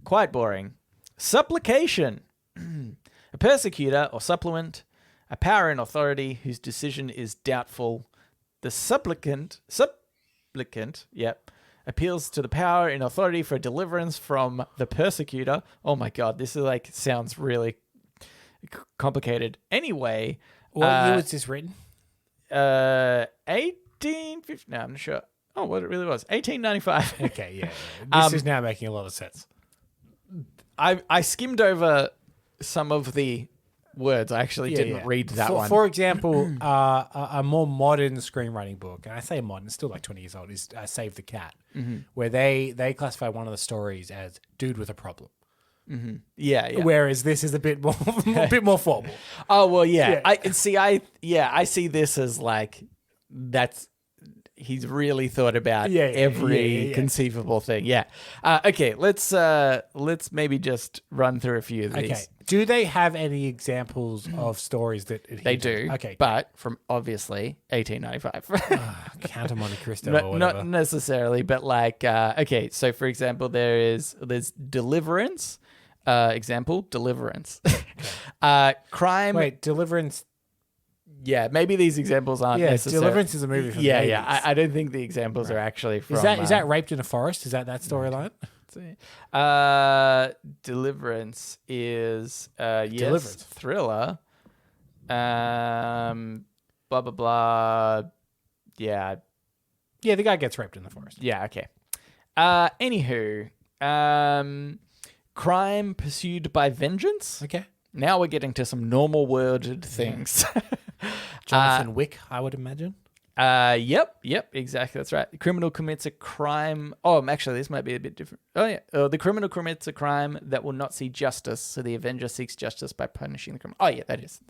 quite boring. Supplication. A persecutor or supplement, a power and authority whose decision is doubtful. The supplicant, appeals to the power and authority for deliverance from the persecutor. Oh my God, this is sounds really complicated. Anyway. What year was this written? 1850. No, I'm not sure. Oh, what it really was. 1895. Okay, yeah. This is now making a lot of sense. I skimmed over some of the words. I actually didn't read that one. For example, a more modern screenwriting book, and I say modern, it's still like 20 years old, is Save the Cat, where they classify one of the stories as dude with a problem. Yeah. Whereas this is a bit more formal. Oh well, yeah. I see this as that's he's really thought about every conceivable thing. Yeah. Okay. Let's maybe just run through a few of these. Okay. Do they have any examples of stories that they do? Okay. But from obviously 1895. Count of Monte Cristo or whatever. Not necessarily, but okay. So for example, there's Deliverance. Example, Deliverance. Crime. Wait, Deliverance. Yeah, maybe these examples aren't necessary. Deliverance is a movie from the 80s. I don't think the examples are actually from... Is that Raped in a Forest? Is that storyline? Deliverance is... Deliverance. Thriller. Blah, blah, blah. Yeah. Yeah, the guy gets raped in the forest. Yeah, okay. Anywho. Crime Pursued by Vengeance. Okay. Now we're getting to some normal worded things. Jonathan Wick, I would imagine. Yep, exactly. That's right. The criminal commits a crime. Oh, actually, this might be a bit different. Oh, yeah. The criminal commits a crime that will not see justice, so the avenger seeks justice by punishing the criminal. Oh, yeah, that is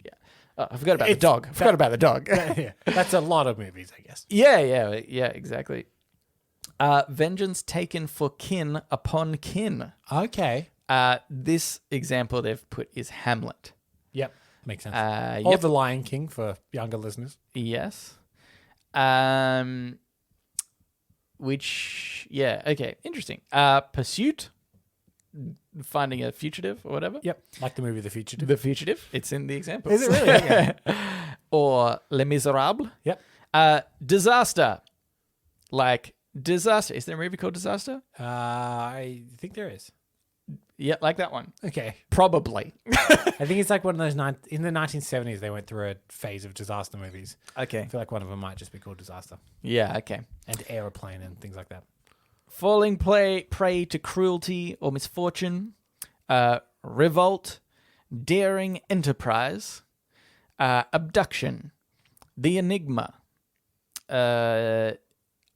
yeah. Oh, I forgot about the dog. Yeah. That's a lot of movies, I guess. Yeah, exactly. Vengeance taken for kin upon kin. Okay. This example they've put is Hamlet. Yep. Makes sense. Or The Lion King for younger listeners. Yes. Which, yeah, okay, interesting. Pursuit. finding a fugitive or whatever. Yep. Like the movie The Fugitive. The Fugitive. It's in the example. Is it really? Okay. Or Les Miserables. Yep. Disaster. Like Disaster. Is there a movie called Disaster? I think there is. Yeah, like that one. Okay. Probably. I think it's like one of those in the 1970s they went through a phase of disaster movies. Okay. I feel like one of them might just be called Disaster. Yeah, okay. And Aeroplane and things like that. Falling prey to cruelty or misfortune. Revolt. Daring enterprise. Abduction. The Enigma.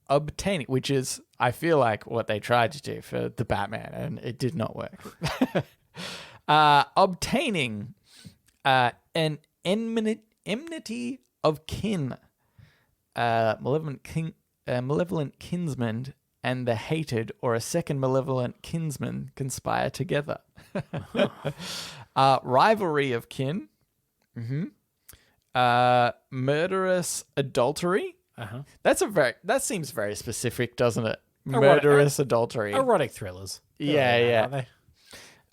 Obtaining, which is, I feel like, what they tried to do for the Batman, and it did not work. Obtaining an enmity of kin, malevolent kinsman, and the hated or a second malevolent kinsman conspire together. Rivalry of kin. Murderous adultery. That seems very specific, doesn't it? Murderous adultery. Erotic thrillers. Yeah. Aren't they?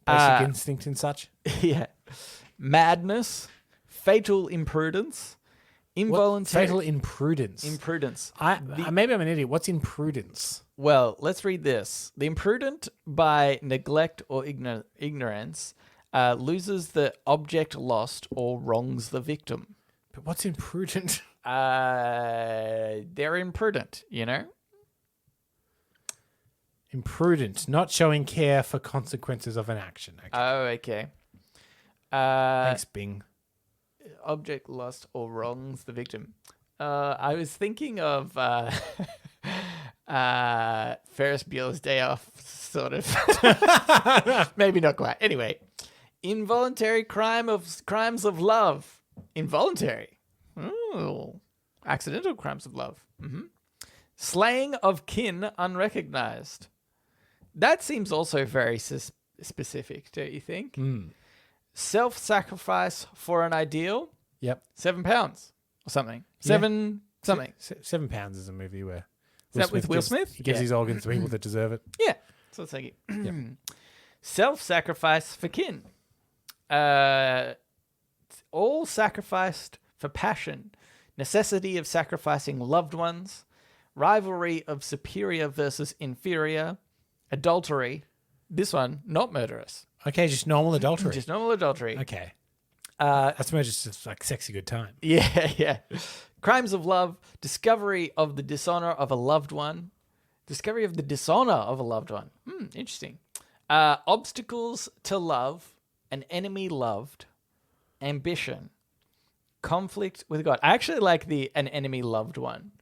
Basic Instinct and such. Yeah. Madness. Fatal imprudence. Involuntary. Fatal imprudence. Imprudence. Maybe I'm an idiot. What's imprudence? Well, let's read this. The imprudent, by neglect or ignorance, loses the object lost or wrongs the victim. But what's imprudent? They're imprudent, you know? Imprudent, not showing care for consequences of an action. Okay. Oh, okay. Thanks, Bing. Object lost or wrongs the victim. I was thinking of Ferris Bueller's Day Off, sort of. Maybe not quite. Anyway, involuntary crimes of love. Involuntary. Ooh. Accidental crimes of love. Slaying of kin unrecognized. That seems also very specific, don't you think? Self-sacrifice for an ideal. Yep. £7 or something. Something. 7 Pounds is a movie where With Will Smith? He gives his organs to people that deserve it. Yeah. So let's take it. Self-sacrifice for kin. All sacrificed for passion. Necessity of sacrificing loved ones. Rivalry of superior versus inferior. Adultery. This one, not murderous. Okay, just normal adultery. Just normal adultery. Okay. That's more just like sexy good time. Yeah. Crimes of love. Discovery of the dishonor of a loved one. Discovery of the dishonor of a loved one. Interesting. Obstacles to love. An enemy loved. Ambition. Conflict with God. I actually like an enemy loved one.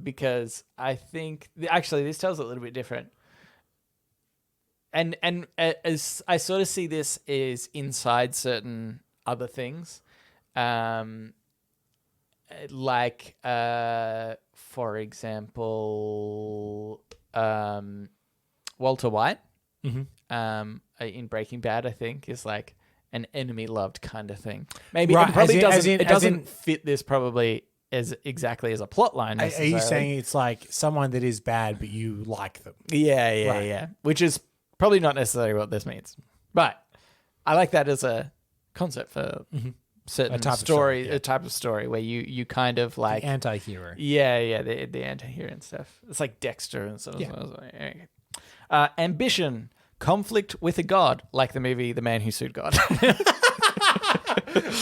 Because I think actually this tells it a little bit different. And as I sort of see this is inside certain other things. Like for example, Walter White. In Breaking Bad, I think, is like an enemy loved kind of thing. Maybe right. It probably it doesn't fit this probably as exactly as a plot line. Are you saying it's like someone that is bad but you like them? Yeah. Which is probably not necessarily what this means, but I like that as a concept for certain a type of story where you kind of like the anti-hero. Yeah, the anti-hero and stuff. It's like Dexter and stuff. Yeah. Ambition. Conflict with a god, like the movie The Man Who Sued God.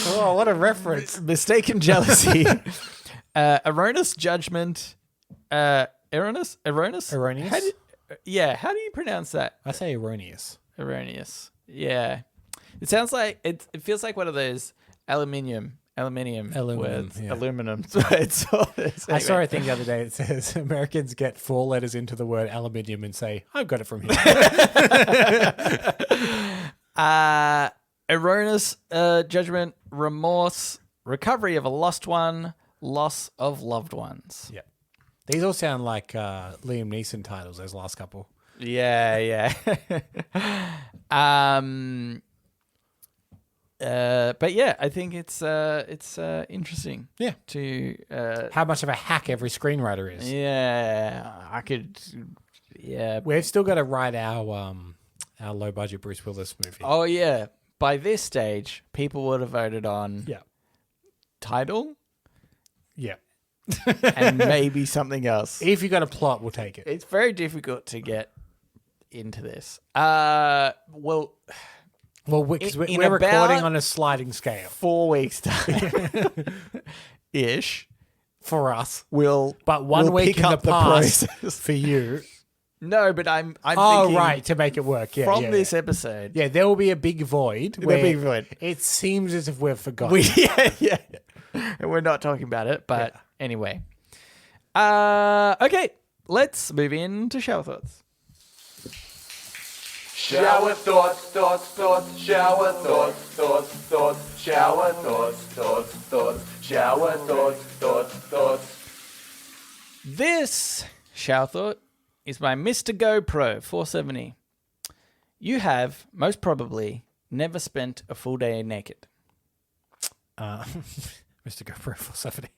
Oh, what a reference. Mistaken jealousy. Erroneous judgment. Erroneous? Erroneous? How do you pronounce that? I say erroneous. Erroneous. Yeah. It sounds like, it feels like one of those aluminium words. Yeah. Aluminum. I saw a thing the other day that says Americans get 4 letters into the word aluminium and say, I've got it from here. Erroneous judgment, remorse, recovery of a lost one, loss of loved ones. Yeah. These all sound like Liam Neeson titles, those last couple. Yeah. But yeah, I think it's interesting. Yeah. To how much of a hack every screenwriter is. Yeah, I could Yeah. We've still got to write our low budget Bruce Willis movie. Oh, yeah. By this stage, people would have voted on title Yeah. and maybe something else. If you got a plot, we'll take it. It's very difficult to get into this. Well, because we're recording on a sliding scale. 4 weeks time ish For us. But one week pick in up the past for you. No, but I'm Oh, thinking right, to make it work. Yeah, from this episode. Yeah, there will be a big void. There'll be a void. It seems as if we've forgotten. Yeah. And we're not talking about it, but anyway. Okay, let's move into shower thoughts. Shower thoughts, shower thoughts, shower thoughts, shower thoughts. This shower thought is by Mr. GoPro 470. You have, most probably, never spent a full day naked. Mr. GoPro 470.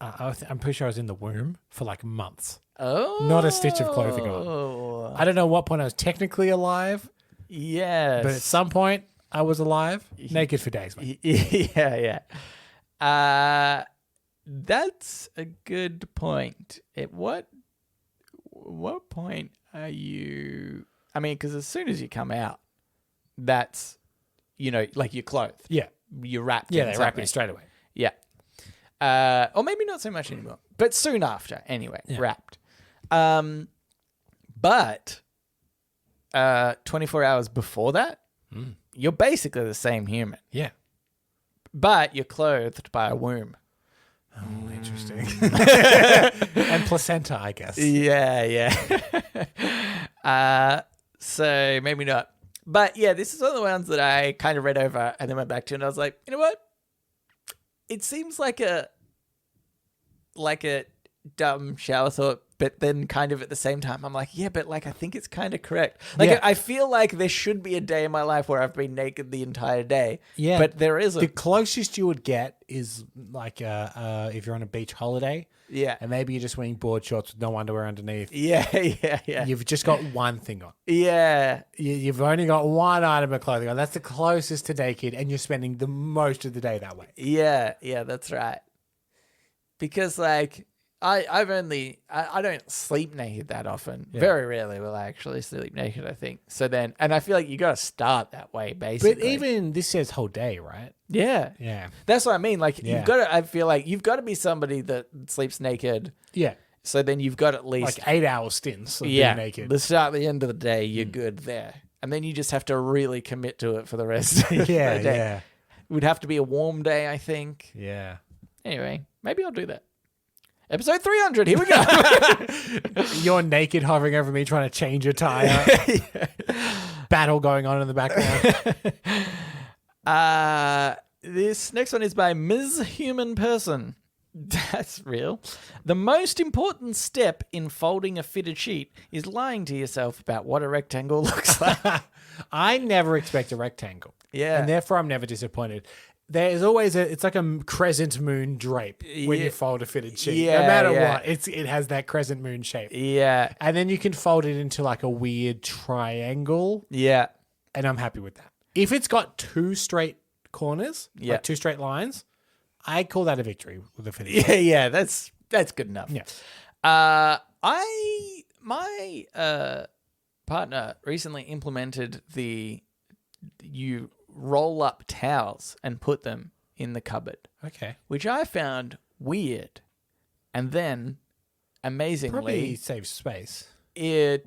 I'm pretty sure I was in the womb for like months. Oh. Not a stitch of clothing on. I don't know what point I was technically alive. Yes. But at some point, I was alive, naked for days. Mate. Yeah. That's a good point. At what point are you... I mean, because as soon as you come out, that's, like you're clothed. Yeah. You're wrapped. Yeah, they wrap you straight away. Yeah. Or maybe not so much anymore, but soon after, anyway, wrapped. But 24 hours before that, you're basically the same human. Yeah. But you're clothed by a womb. Oh, interesting. And placenta, I guess. Yeah. So maybe not. But yeah, this is one of the ones that I kind of read over and then went back to, and I was like, you know what? It seems like a dumb shower thought, but then kind of at the same time, I'm like, yeah, but like I think it's kind of correct. Like I feel like there should be a day in my life where I've been naked the entire day. Yeah, but there isn't. The closest you would get is like if you're on a beach holiday. Yeah, and maybe you're just wearing board shorts with no underwear underneath. Yeah. You've just got one thing on. Yeah, you've only got one item of clothing on. That's the closest to naked, and you're spending the most of the day that way. Yeah, that's right. Because like I don't sleep naked that often. Yeah. Very rarely will I actually sleep naked, I think. So then, and I feel like you got to start that way, basically. But even this says whole day, right? Yeah. That's what I mean. Like you've got to. I feel like you've got to be somebody that sleeps naked. Yeah. So then you've got at least like 8-hour stints of being naked. The start, the end of the day, you're good there, and then you just have to really commit to it for the rest of the day. Yeah. It would have to be a warm day, I think. Yeah. Anyway, maybe I'll do that. Episode 300, here we go. You're naked hovering over me trying to change a tire. Battle going on in the background. This next one is by Ms. Human Person. That's real. The most important step in folding a fitted sheet is lying to yourself about what a rectangle looks like. I never expect a rectangle. Yeah. And therefore I'm never disappointed. There's always it's like a crescent moon drape when you fold a fitted sheet. No matter what, it has that crescent moon shape. Yeah. And then you can fold it into like a weird triangle. Yeah. And I'm happy with that. If it's got two straight corners, like two straight lines, I call that a victory with a fitted sheet. Yeah, that's good enough. Yeah. My partner recently implemented you roll up towels and put them in the cupboard. Okay. Which I found weird. And then, amazingly... Probably saves space. I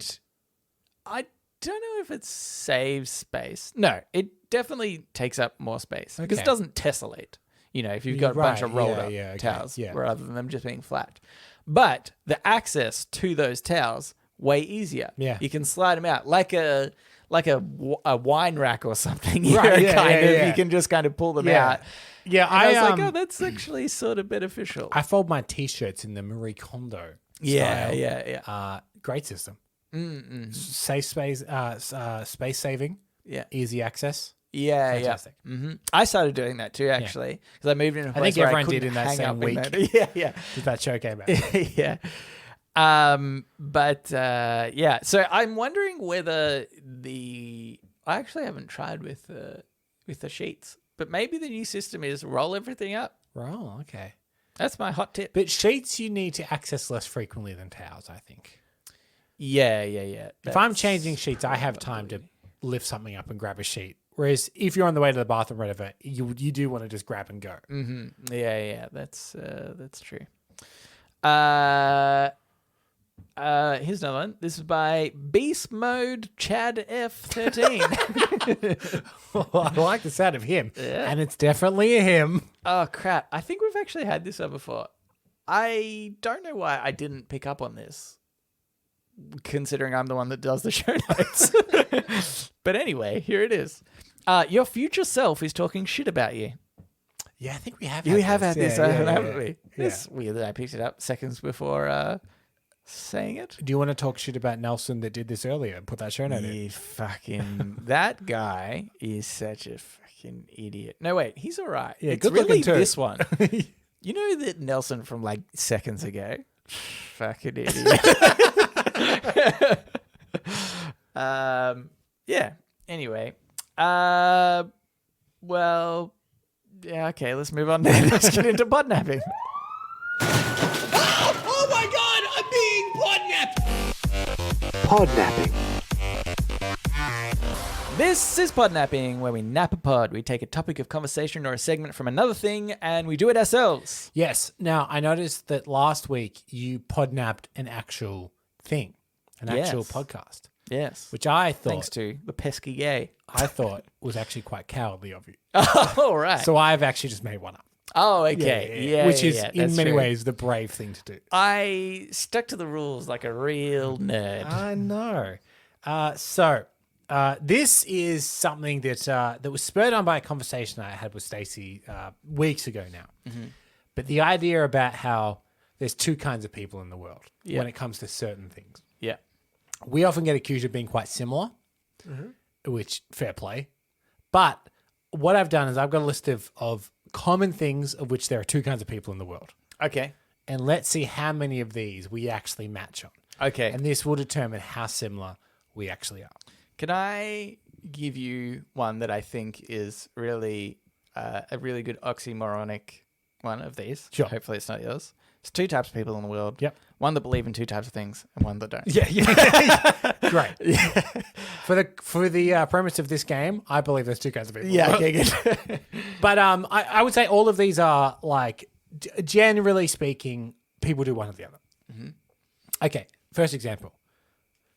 don't know if it saves space. No, it definitely takes up more space. Because it doesn't tessellate. If you've got a bunch of rolled up towels rather than them just being flat. But the access to those towels, way easier. Yeah. You can slide them out like a wine rack or something. Right, You can just kind of pull them out. Yeah, and I was like, oh, that's actually sort of beneficial. I fold my t-shirts in the Marie Kondo style. Yeah. Great system. Mm-mm. Safe space, space saving. Yeah. Easy access. Yeah, Fantastic. Yeah. Mm-hmm. I started doing that too, actually, because I moved in a place I think where everyone I did in that same week. Yeah. That show came out. Yeah. Yeah. So I'm wondering whether I actually haven't tried with the sheets, but maybe the new system is roll everything up. Oh, okay. That's my hot tip. But sheets you need to access less frequently than towels, I think. Yeah. If I'm changing sheets, I have time to lift something up and grab a sheet. Whereas if you're on the way to the bathroom or whatever, you do want to just grab and go. Mm-hmm. Yeah. That's true. Here's another one. This is by Beast Mode Chad F13. I like the sound of him. Yeah. And it's definitely a him. Oh, crap. I think we've actually had this one before. I don't know why I didn't pick up on this, considering I'm the one that does the show notes. But anyway, here it is. Your future self is talking shit about you. Yeah, I think we have. We have had this, haven't we? Yeah. It's weird that I picked it up seconds before saying it. Do you want to talk shit about Nelson that did this earlier and put that show note in? That guy is such a fucking idiot. No, wait, he's all right. Yeah, it's good really looking too. This one. You know that Nelson from like seconds ago? Fucking idiot. Yeah. Anyway. Well, yeah, okay, let's move on then. Let's get into podnapping. Oh my god, I'm being podnapped! Podnapping. This is Podnapping, where we nap a pod. We take a topic of conversation or a segment from another thing, and we do it ourselves. Yes. Now, I noticed that last week you podnapped an actual thing, actual podcast. Yes. Which I thought... Thanks to the pesky gay. I thought was actually quite cowardly of you. Oh, right. So I've actually just made one up. Oh, okay. Yeah, which is, in many ways, the brave thing to do. I stuck to the rules like a real nerd. I know. This is something that was spurred on by a conversation I had with Stacey weeks ago now. Mm-hmm. But the idea about how there's two kinds of people in the world when it comes to certain things. Yeah. We often get accused of being quite similar, which, fair play. But what I've done is I've got a list of common things of which there are two kinds of people in the world. Okay. And let's see how many of these we actually match on. Okay. And this will determine how similar we actually are. Can I give you one that I think is really a really good oxymoronic one of these? Sure. Hopefully it's not yours. There's two types of people in the world. Yep. One that believe in two types of things and one that don't. Yeah. Great. Yeah. For the premise of this game, I believe there's two kinds of people. Yeah, okay, good. But I would say all of these are like, generally speaking, people do one or the other. Mm-hmm. Okay, first example.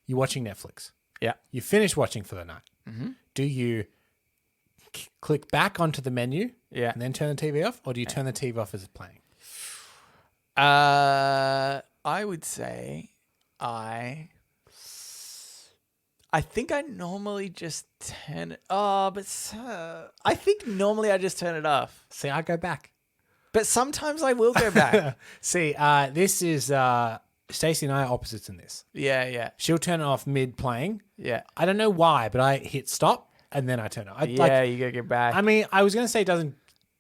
You're watching Netflix. Yeah. You finish watching for the night. Mm-hmm. Do you click back onto the menu and then turn the TV off? Or do you turn the TV off as it's playing? I would say I think I normally just turn it. I think normally I just turn it off. See, I go back. But sometimes I will go back. See, this is Stacey and I are opposites in this. Yeah. She'll turn it off mid playing. Yeah. I don't know why, but I hit stop and then I turn it off. You gotta get back. I mean, I was going to say it doesn't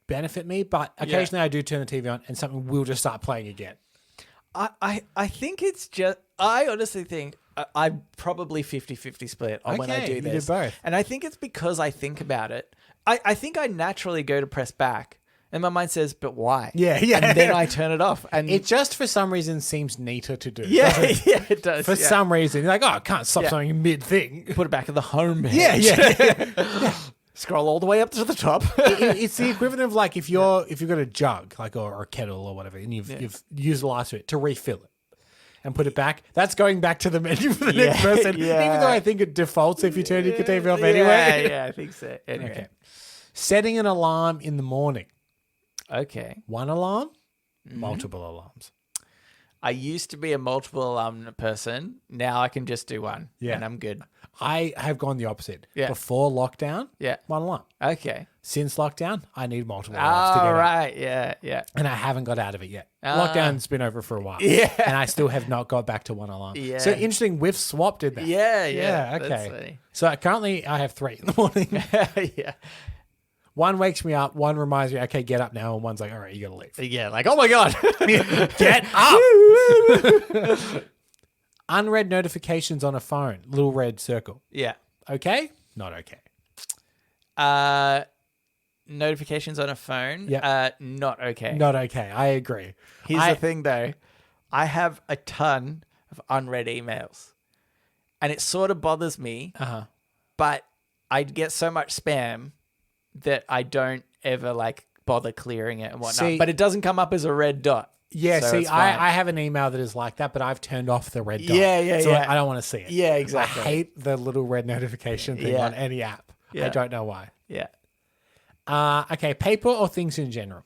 benefit me, but occasionally I do turn the TV on and something will just start playing again. I think it's just, I honestly think I'm probably 50-50 split on when I do this. You do both. And I think it's because I think about it. I think I naturally go to press back and my mind says, but why? Yeah. And then I turn it off. And it just for some reason seems neater to do. Yeah, it does. For some reason. You're like, oh, I can't stop something mid-thing. Put it back at the home page. Yeah. Scroll all the way up to the top. It's the equivalent of like if you've got a jug like or a kettle or whatever and you've used the last of it to refill it and put it back. That's going back to the menu for the next person. Yeah. Even though I think it defaults if you turn your TV off anyway. Yeah, I think so. Anyway. Okay. Setting an alarm in the morning. Okay. One alarm, multiple alarms. I used to be a multiple alarm person. Now I can just do one. Yeah. And I'm good. I have gone the opposite. Yeah. Before lockdown, one alarm. Okay. Since lockdown, I need multiple alarms to get right. Yeah. And I haven't got out of it yet. Lockdown's been over for a while. Yeah. And I still have not got back to one alarm. Yeah. So interesting, we've swapped in that. Yeah. Okay. So currently I have 3 in the morning. Yeah. One wakes me up, one reminds me, okay, get up now, and one's like, all right, you got to leave. Yeah, like, oh my God. Get up! Unread notifications on a phone, little red circle. Yeah. Okay? Not okay. Notifications on a phone. Yeah. Not okay. Not okay. I agree. Here's the thing, though. I have a ton of unread emails, and it sort of bothers me. But I get so much spam that I don't ever like bother clearing it and whatnot. But it doesn't come up as a red dot. Yeah, so I have an email that is like that, but I've turned off the red dot. Yeah, so yeah. I don't want to see it. Yeah, exactly. I hate the little red notification thing on any app. Yeah. I don't know why. Yeah. Okay, paper or things in general?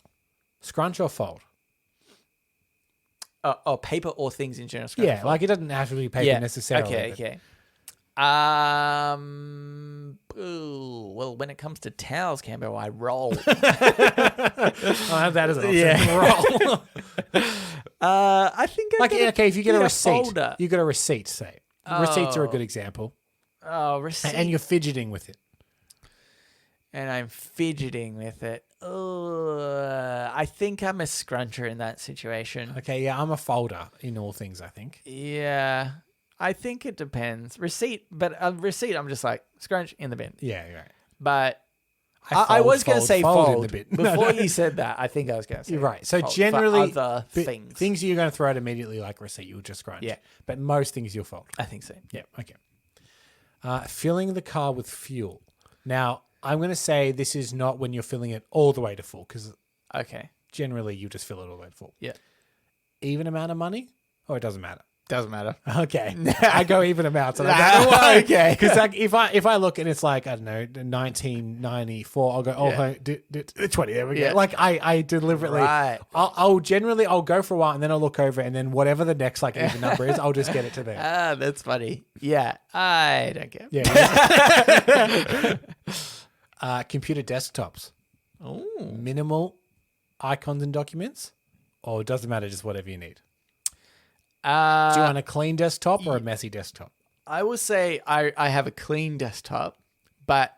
Scrunch or fold? Paper or things in general. Yeah, like it doesn't have to be paper necessarily. Okay. Well, when it comes to towels, Cambo, I roll. I'll have that as an option. Roll. I think if you get a receipt, folder. you got a receipt, say. Receipts are a good example. Oh, receipt. And you're fidgeting with it. And I'm fidgeting with it. I think I'm a scruncher in that situation. Okay, yeah, I'm a folder in all things, I think. Yeah. I think it depends. Receipt, I'm just like, scrunch in the bin. Yeah, you're right. But I was going to say fold. In the bin. Before you said that, I think I was going to say you're right. So fold generally, for other things. Things you're going to throw out immediately like receipt, you'll just scrunch. Yeah. But most things you'll fold. I think so. Yeah, okay. Filling the car with fuel. Now, I'm going to say this is not when you're filling it all the way to full, because generally you just fill it all the way to full. Yeah. Even amount of money, or it doesn't matter? Doesn't matter. Okay. I go even amounts. And I don't know why. Okay. Because like, if I look and it's like, I don't know, 1994, I'll go, 20. There we go. Yeah. Like I deliberately, Right. I'll go for a while and then I'll look over and then whatever the next like even number is, I'll just get it to there. That's funny. Yeah. I don't care. Yeah. Computer desktops. Ooh. Minimal icons and documents, or it doesn't matter, just whatever you need. Do you want a clean desktop or a messy desktop? I will say I have a clean desktop, but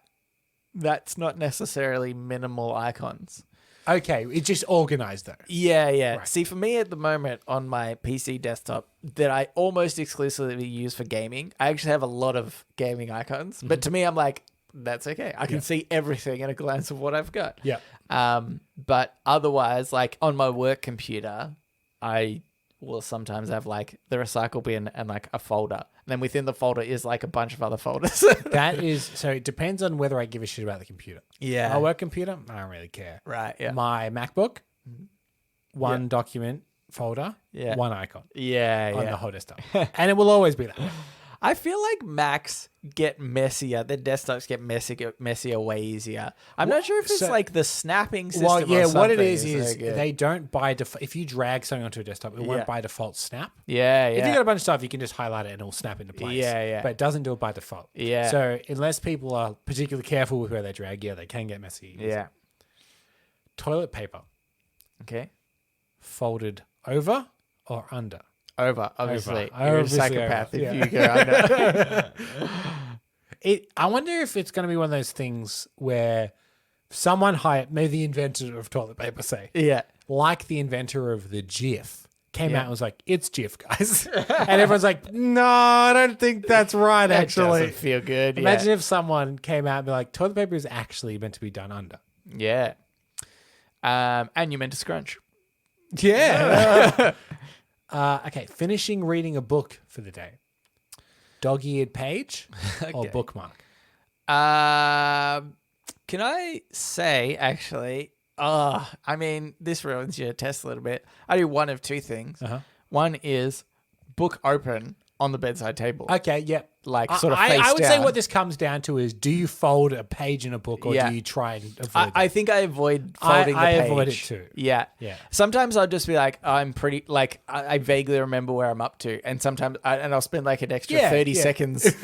that's not necessarily minimal icons. Okay, it's just organized though. Yeah. Right. See, for me at the moment on my PC desktop that I almost exclusively use for gaming, I actually have a lot of gaming icons. Mm-hmm. But to me, I'm like, that's okay. I can see everything at a glance of what I've got. Yeah. But otherwise, like on my work computer, I will sometimes have like the recycle bin and like a folder. And then within the folder is like a bunch of other folders. That is, so it depends on whether I give a shit about the computer. Yeah. My work computer, I don't really care. Right, yeah. My MacBook, one document folder, one icon. Yeah, on the whole desktop. And it will always be that way. I feel like Macs get messier. The desktops get messier way easier. I'm not sure if it's like the snapping system. Well, yeah, or what it something is they don't by default. If you drag something onto a desktop, it won't by default snap. Yeah. If you got a bunch of stuff, you can just highlight it and it'll snap into place. Yeah. But it doesn't do it by default. Yeah. So unless people are particularly careful with where they drag, they can get messy. Yeah. Toilet paper. Okay. Folded over or under? Over, obviously. Over. You're Obviously a psychopath over. if you go under. I wonder if it's going to be one of those things where someone hired, maybe the inventor of toilet paper, say, like the inventor of the GIF, came out and was like, it's GIF, guys. And everyone's like, no, I don't think that's right, actually. That doesn't feel good. Imagine if someone came out and be like, toilet paper is actually meant to be done under. Yeah. And you meant to scrunch. Yeah. Okay, finishing reading a book for the day. Dog-eared page or bookmark? Can I say, actually, I mean, this ruins your test a little bit. I do one of two things. One is book open on the bedside table. Okay, yep. Like sort of face down. I would say what this comes down to is, do you fold a page in a book or do you try and avoid it? I think I avoid folding the page. I avoid it too. Yeah. Sometimes I'll just be like, I'm pretty, like, I vaguely remember where I'm up to. And sometimes, and I'll spend like an extra 30 seconds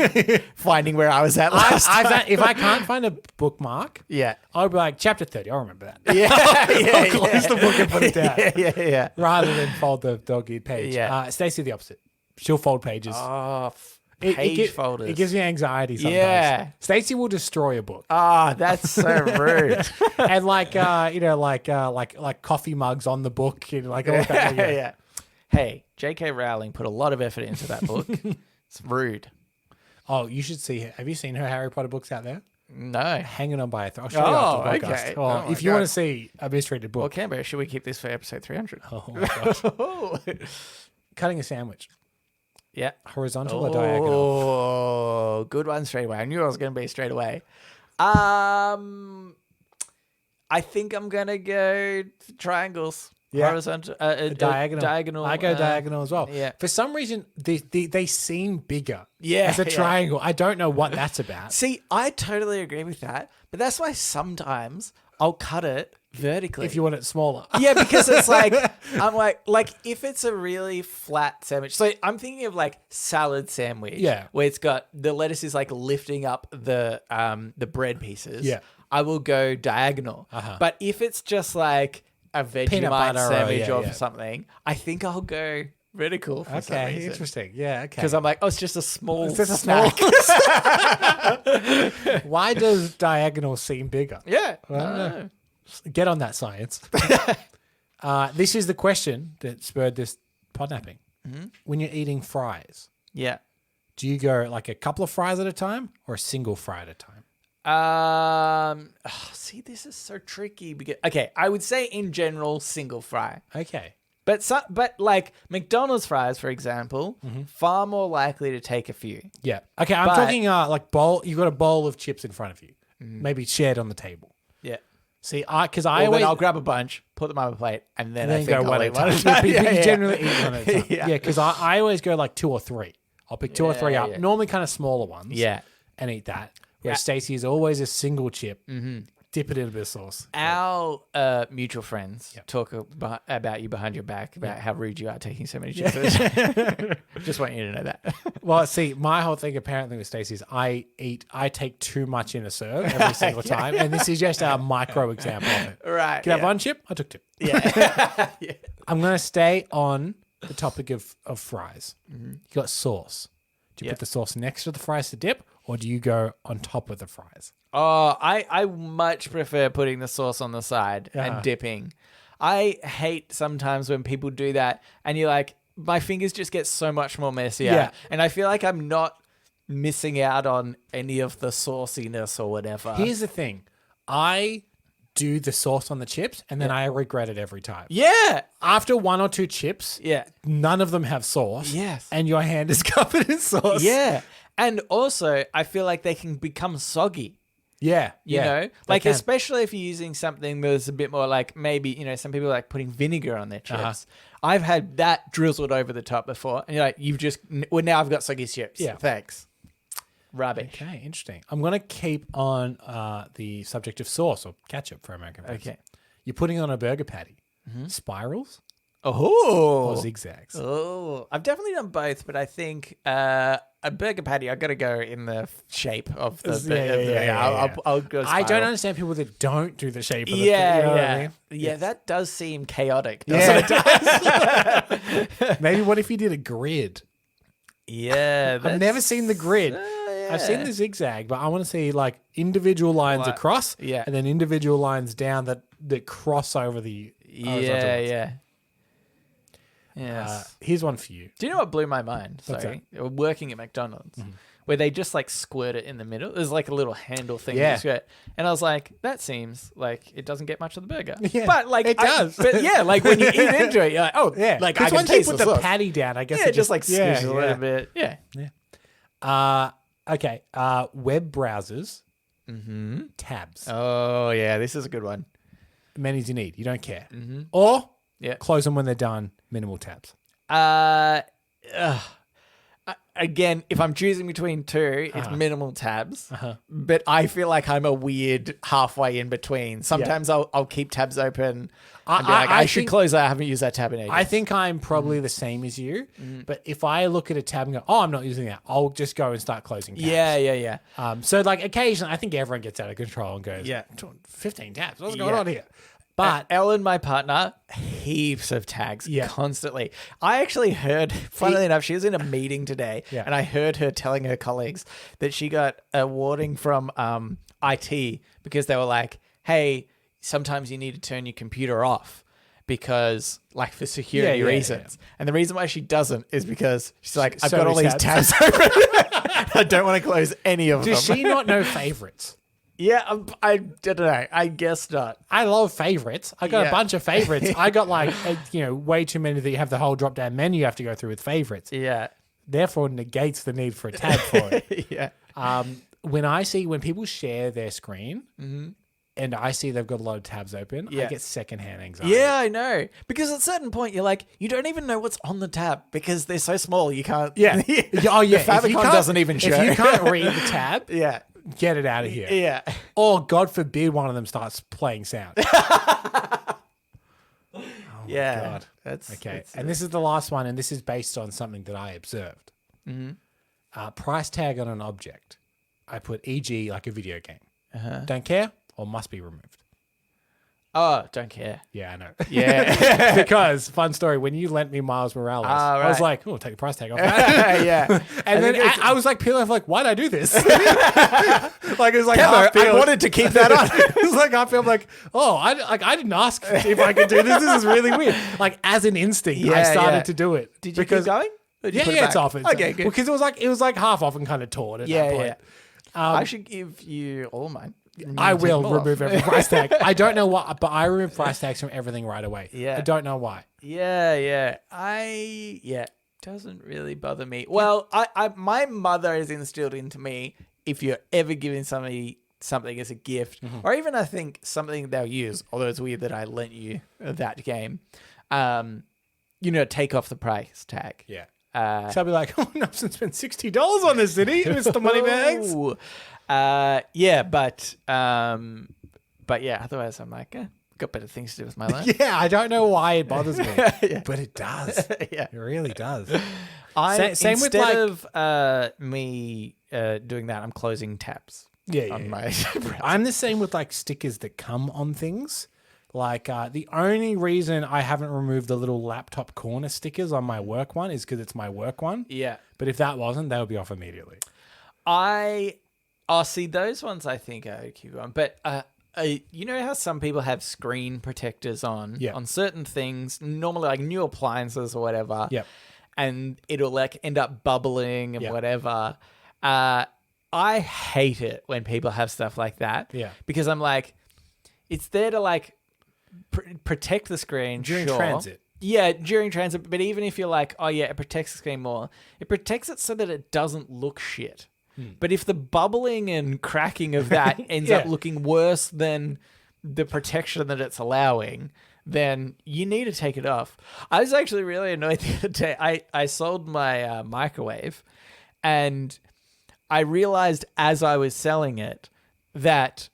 finding where I was at last time. If I can't find a bookmark, I'll be like, chapter 30, I'll remember that. I'll close the book and put it down. Yeah. Rather than fold the dog-eared page. Yeah. Stacey the opposite. She'll fold pages. Oh, page folders. It gives me anxiety sometimes. Yeah. Stacey will destroy a book. Ah, that's so rude. And like coffee mugs on the book and like all that. Yeah. Hey, J.K. Rowling put a lot of effort into that book. It's rude. Oh, you should see her. Have you seen her Harry Potter books out there? No. Hanging on by a thread. I'll show you after the podcast. Okay. Oh, if you want to see a mistreated book. Well, Canberra, should we keep this for episode 300? Oh my gosh. Cutting a sandwich. Yeah. Horizontal or diagonal? Oh, good one straight away. I knew it was going to be straight away. I think I'm going to go triangles. Yeah. Horizontal. Diagonal. I go diagonal as well. Yeah. For some reason, they seem bigger Yeah, as a triangle. I don't know what that's about. See, I totally agree with that. But that's why sometimes I'll cut it vertically. If you want it smaller. Yeah, because it's like, I'm like if it's a really flat sandwich. So I'm thinking of like salad sandwich. Yeah. Where it's got, the lettuce is like lifting up the bread pieces. Yeah. I will go diagonal. But if it's just like a Vegemite sandwich or something, I think I'll go vertical for some Okay, reason. interesting. Yeah, okay. Because I'm like, oh, it's just a small It's just a snack. Why does diagonal seem bigger? Yeah. I don't know. Get on that science. This is the question that spurred this podnapping. When you're eating fries, Yeah. do you go like a couple of fries at a time or a single fry at a time? See, this is so tricky because, okay, I would say in general single fry, Okay. but like McDonald's fries, for example, far more likely to take a few. Yeah. Okay, I'm talking like bowl. You've got a bowl of chips in front of you, maybe shared on the table. Yeah. See, because Then I'll grab a bunch, put them on a plate, and then I think go I'll one eat at a one time. at a time. Yeah, but you Yeah. generally eat one at a time. Yeah. Yeah, because I always go like 2 or 3. I'll pick 2 or 3 up. Yeah. Normally kind of smaller ones. Yeah. And eat that. Whereas Stacey is always a single chip. Dip it in a bit of sauce. Our mutual friends talk about you behind your back, about how rude you are taking so many chips. Just want you to know that. Well, see, my whole thing apparently with Stacey is I take too much in a serve every single time. And this is just a micro example of it. Right. Can I have 1 chip? I took 2. Yeah. I'm going to stay on the topic of fries. You got sauce. Do you put the sauce next to the fries to dip, or do you go on top of the fries? Oh, I much prefer putting the sauce on the side and dipping. I hate sometimes when people do that and you're like, my fingers just get so much more messier. Yeah. And I feel like I'm not missing out on any of the sauciness or whatever. Here's the thing. I do the sauce on the chips and then I regret it every time. Yeah. After 1 or 2 chips, none of them have sauce. Yes. And your hand is covered in sauce. Yeah. And also, I feel like they can become soggy. Yeah. You know, like especially if you're using something that's a bit more like maybe, you know, some people like putting vinegar on their chips. I've had that drizzled over the top before. And you're like, now I've got soggy chips. Yeah. Thanks. Rubbish. Okay, interesting. I'm going to keep on the subject of sauce or ketchup for American fans. Okay. You're putting on a burger patty. Spirals Oh. or zigzags? Oh. I've definitely done both, but I think a burger patty, I've got to go in the shape of the... I'll go I don't spiral. understand people that don't do the shape of the Yeah, you know what yeah. I mean? Yeah, that does seem chaotic. Yeah, it does. Maybe what if you did a grid? Yeah. I've never seen the grid. I've seen the zigzag, but I want to see like individual lines across and then individual lines down that cross over the horizontal lines. Yeah. Yes. Here's one for you. Do you know what blew my mind? Sorry. Working at McDonald's, where they just like squirt it in the middle. There's like a little handle thing. Yeah. You squirt. And I was like, that seems like it doesn't get much of the burger. Yeah, but like it does. But yeah, like when you eat into it, you're like, oh, Yeah, like because I can once you taste put the the sauce. patty down, I guess Yeah, it just like squishes a little yeah. bit. Yeah. Okay. Web browsers, tabs. Oh yeah, this is a good one. Many as you need. You don't care. Or Yeah. close them when they're done. Minimal tabs. Again, if I'm choosing between two, it's minimal tabs. But I feel like I'm a weird halfway in between. Sometimes I'll keep tabs open and be like, I should close that. I haven't used that tab in ages. I think I'm probably the same as you. But if I look at a tab and go, oh, I'm not using that, I'll just go and start closing tabs. Yeah. So like occasionally, I think everyone gets out of control and goes, Yeah. 15 tabs. What's going on here? But Ellen, my partner, heaps of tags constantly. I actually heard, funnily enough, she was in a meeting today, and I heard her telling her colleagues that she got a warning from IT because they were like, hey, sometimes you need to turn your computer off because, like, for security reasons. And the reason why she doesn't is because she's like, I've got all these tabs open. I don't want to close any of them. Does she not know favorites? Yeah, I don't know. I guess not. I love favorites. I got a bunch of favorites. I got like, way too many that you have the whole drop-down menu you have to go through with favorites. Yeah. Therefore, negates the need for a tab for it. Yeah. When people share their screen and I see they've got a lot of tabs open, I get secondhand anxiety. Yeah, I know. Because at a certain point, you're like, you don't even know what's on the tab because they're so small. You can't. Yeah. Oh, yeah. The favicon doesn't even show. If you can't read the tab, get it out of here. Yeah. Or God forbid one of them starts playing sound. God. That's okay. And this is the last one, and this is based on something that I observed. Price tag on an object. I put e.g. like a video game. Don't care or must be removed. Oh, don't care. Yeah, I know. Yeah. Because, fun story, when you lent me Miles Morales, I was like, oh, take the price tag off. Yeah. And then I was like, peeling off, like, why'd I do this? Like, it was like, I wanted to keep that on. It was like, I feel like, I didn't ask if I could do this. This is really weird. Like, as an instinct, I started to do it. Did you keep going? It's off. Okay, good. Because it was like half off and kind of torn at that point. I should give you all mine. I will remove every price tag. I don't know why, but I remove price tags from everything right away. Yeah. I don't know why. Yeah. Doesn't really bother me. Well, my mother has instilled into me, if you're ever giving somebody something as a gift, or even I think something they'll use, although it's weird that I lent you that game, take off the price tag. Yeah. So I'll be like, oh, no, I've spent $60 on this city, Mr. Moneybags. But yeah, otherwise I'm like, got better things to do with my life. Yeah, I don't know why it bothers me, but it does. It really does. Instead of me doing that, I'm closing tabs. My I'm the same with like stickers that come on things. Like the only reason I haven't removed the little laptop corner stickers on my work one is because it's my work one. Yeah. But if that wasn't, they would be off immediately. See, those ones I think I would keep on. But you know how some people have screen protectors on certain things, normally like new appliances or whatever. Yep. And it'll like end up bubbling and whatever. I hate it when people have stuff like that. Yeah. Because I'm like, it's there to like protect the screen during transit. Yeah, during transit. But even if you're like, oh yeah, it protects the screen more, it protects it so that it doesn't look shit. But if the bubbling and cracking of that ends up looking worse than the protection that it's allowing, then you need to take it off. I was actually really annoyed the other day. I sold my microwave, and I realized as I was selling it that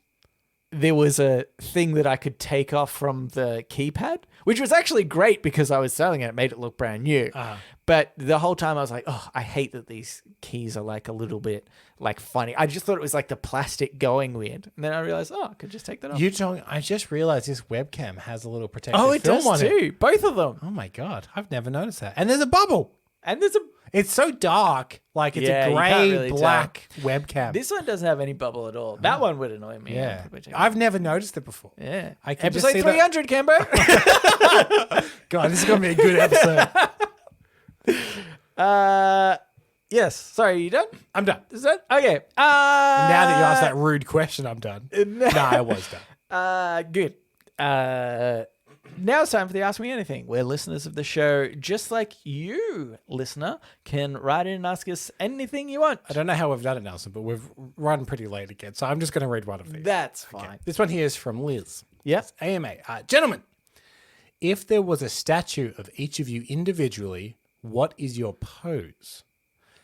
there was a thing that I could take off from the keypad, which was actually great because I was selling it. It made it look brand new. But the whole time I was like, oh, I hate that these keys are like a little bit like funny. I just thought it was like the plastic going weird. And then I realized, I could just take that off. I just realized this webcam has a little protective film on it. Too. Both of them. Oh my God. I've never noticed that. And there's a bubble. And it's so dark. Like it's a grey, really black webcam. This one doesn't have any bubble at all. That one would annoy me. Yeah. I've never noticed it before. Yeah. I can episode 300, Cambo. God, this is going to be a good episode. Yes. Sorry, are you done? I'm done. Is that okay? Now that you asked that rude question, I'm done. No, I was done. Good. Now it's time for the Ask Me Anything, where listeners of the show, just like you, listener, can write in and ask us anything you want. I don't know how we've done it, Nelson, but we've run pretty late again, so I'm just going to read one of these. That's fine. Okay. This one here is from Liz. Yes. AMA. Gentlemen, if there was a statue of each of you individually, what is your pose?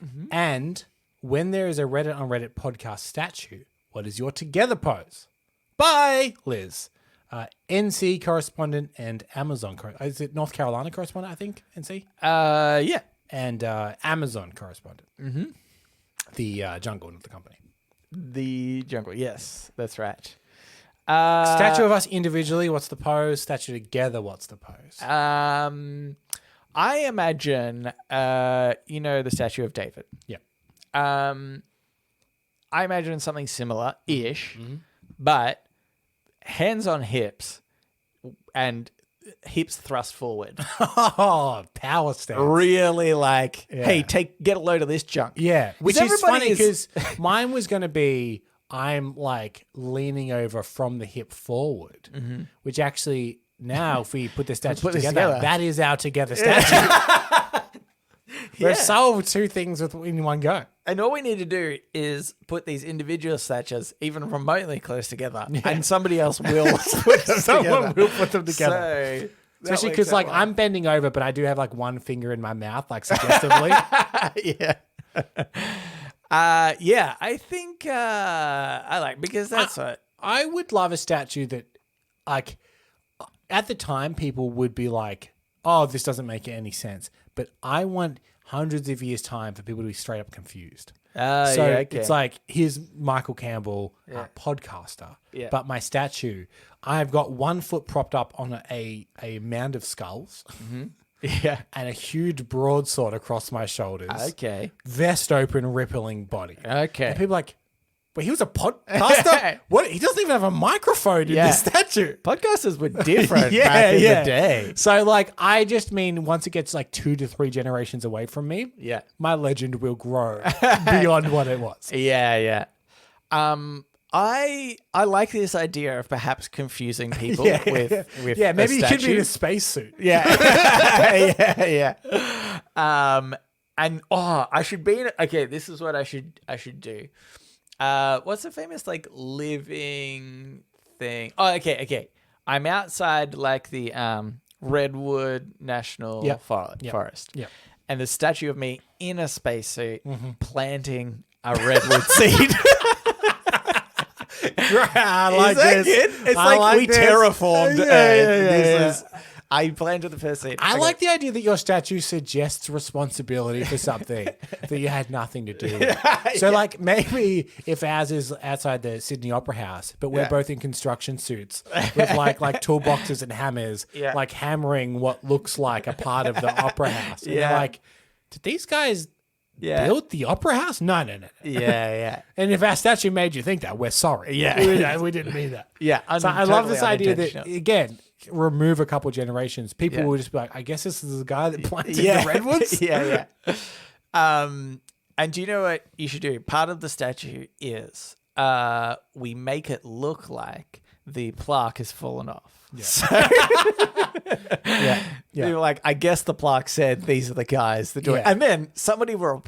Mm-hmm. And when there is a Reddit on Reddit podcast statue, what is your together pose? Bye, Liz. NC correspondent and Amazon is it North Carolina correspondent, I think, NC? Yeah. And Amazon correspondent. Mm-hmm. The Jungle, not the company. The Jungle, yes, that's right. Statue of us individually, what's the pose? Statue together, what's the pose? I imagine, the statue of David. Yeah. I imagine something similar-ish, but hands on hips and hips thrust forward. Oh, power stance. Really hey, get a load of this junk. Yeah. Which is funny is- because mine was going to be I'm leaning over from the hip forward, which actually now if we put the statue together, that is our together statue. We've solved two things in one go. And all we need to do is put these individual statues even remotely close together, and somebody else will put them Someone together. will put them together. So, especially because I'm bending over, but I do have one finger in my mouth, suggestively. Yeah. I think because that's what I would love a statue that, at the time, people would be like, "Oh, this doesn't make any sense." But I want hundreds of years' time for people to be straight up confused. It's here's Michael Campbell, podcaster, but my statue, I've got 1 foot propped up on a mound of skulls. Yeah. And a huge broadsword across my shoulders. Okay. Vest open, rippling body. Okay. And people are like, but he was a podcaster? What? He doesn't even have a microphone in this statue. Podcasters were different back in the day. So, I just mean once it gets 2 to 3 generations away from me, my legend will grow beyond what it was. Yeah. I like this idea of perhaps confusing people with maybe he could be in a spacesuit. Yeah. And I should be in okay, this is what I should do. What's the famous living thing? Oh, okay. I'm outside the Redwood National Forest. Yeah. And the statue of me in a spacesuit planting a redwood seed. I like this. Good? It's we this. terraformed Earth. I planted the first seed. I like the idea that your statue suggests responsibility for something that you had nothing to do with. So, maybe if ours is outside the Sydney Opera House, but we're both in construction suits with toolboxes and hammers, hammering what looks like a part of the Opera House. And you're did these guys build the Opera House? No. Yeah. And if our statue made you think that, we're sorry. Yeah. We didn't mean that. Yeah. So I love this idea that, again, remove a couple generations, people will just be like, I guess this is the guy that planted the redwoods. Yeah. And do you know what you should do? Part of the statue is we make it look like the plaque has fallen off. Yeah. So they were I guess the plaque said these are the guys that do it. And then somebody will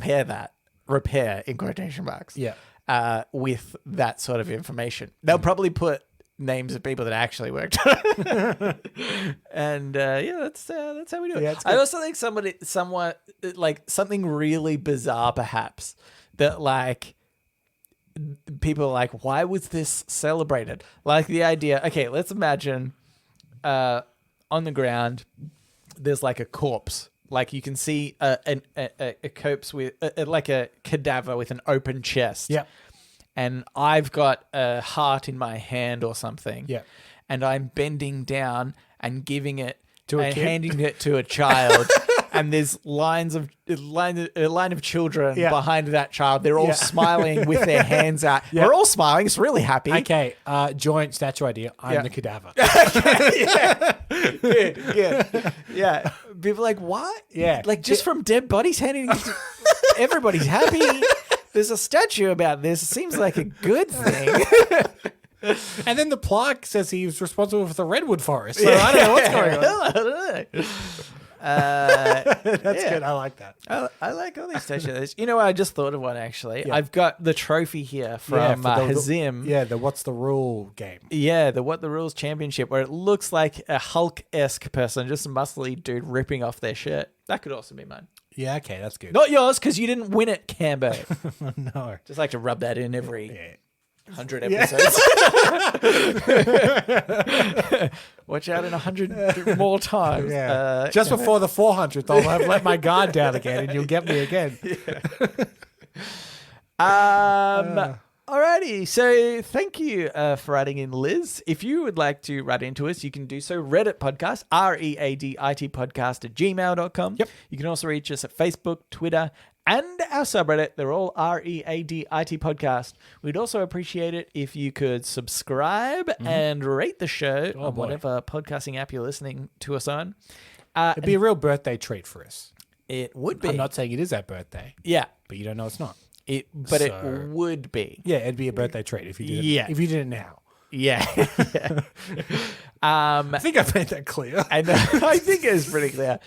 repair in quotation marks. Yeah. With that sort of information. They'll probably put names of people that actually worked. And that's how we do it. Yeah, I also think something really bizarre perhaps that people are why was this celebrated? The idea, okay, let's imagine on the ground there's a corpse. You can see a corpse with a cadaver with an open chest. Yeah. And I've got a heart in my hand or something. Yeah. And I'm bending down and giving it to a kid? handing it to a child. And there's a line of children behind that child. They're all smiling with their hands out. Yeah. We're all smiling. It's really happy. Okay. Joint statue idea. I'm the cadaver. Good. Yeah. People are what? Yeah. Just from dead bodies handing it to everybody's happy. There's a statue about this. It seems like a good thing. And then the plaque says he was responsible for the redwood forest. So I don't know what's going on. I don't know. That's good. I like that. I like all these statues. I just thought of one actually. Yeah. I've got the trophy here from Hazim. The What's the Rule game. Yeah, the What the Rules Championship, where it looks like a Hulk-esque person, just a muscly dude ripping off their shirt. That could also be mine. Yeah, okay, that's good. Not yours, because you didn't win it, Cambo. No. Just like to rub that in every 100 episodes. Watch out in 100 more times. Yeah. Just before the 400th, I'll have let my guard down again and you'll get me again. Alrighty, so thank you for writing in, Liz. If you would like to write into us, you can do so. Reddit podcast, READIT podcast @gmail.com. Yep. You can also reach us at Facebook, Twitter, and our subreddit. They're all READIT podcast. We'd also appreciate it if you could subscribe and rate the show on whatever podcasting app you're listening to us on. It'd be a real birthday treat for us. It would be. I'm not saying it is our birthday. Yeah. But you don't know it's not. It would be. Yeah, it'd be a birthday treat if you did it. Yeah. If you did it now. Yeah. I think I've made that clear. I know. I think it's pretty clear.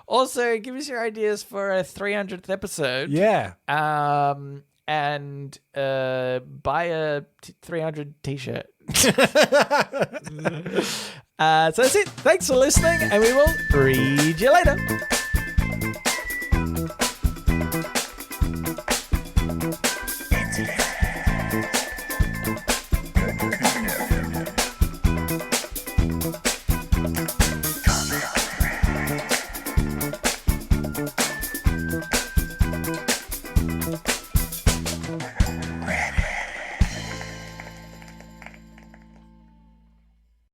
Also, give us your ideas for a 300th episode. Yeah. And buy a 300 t-shirt. So that's it. Thanks for listening, and we will read you later. It's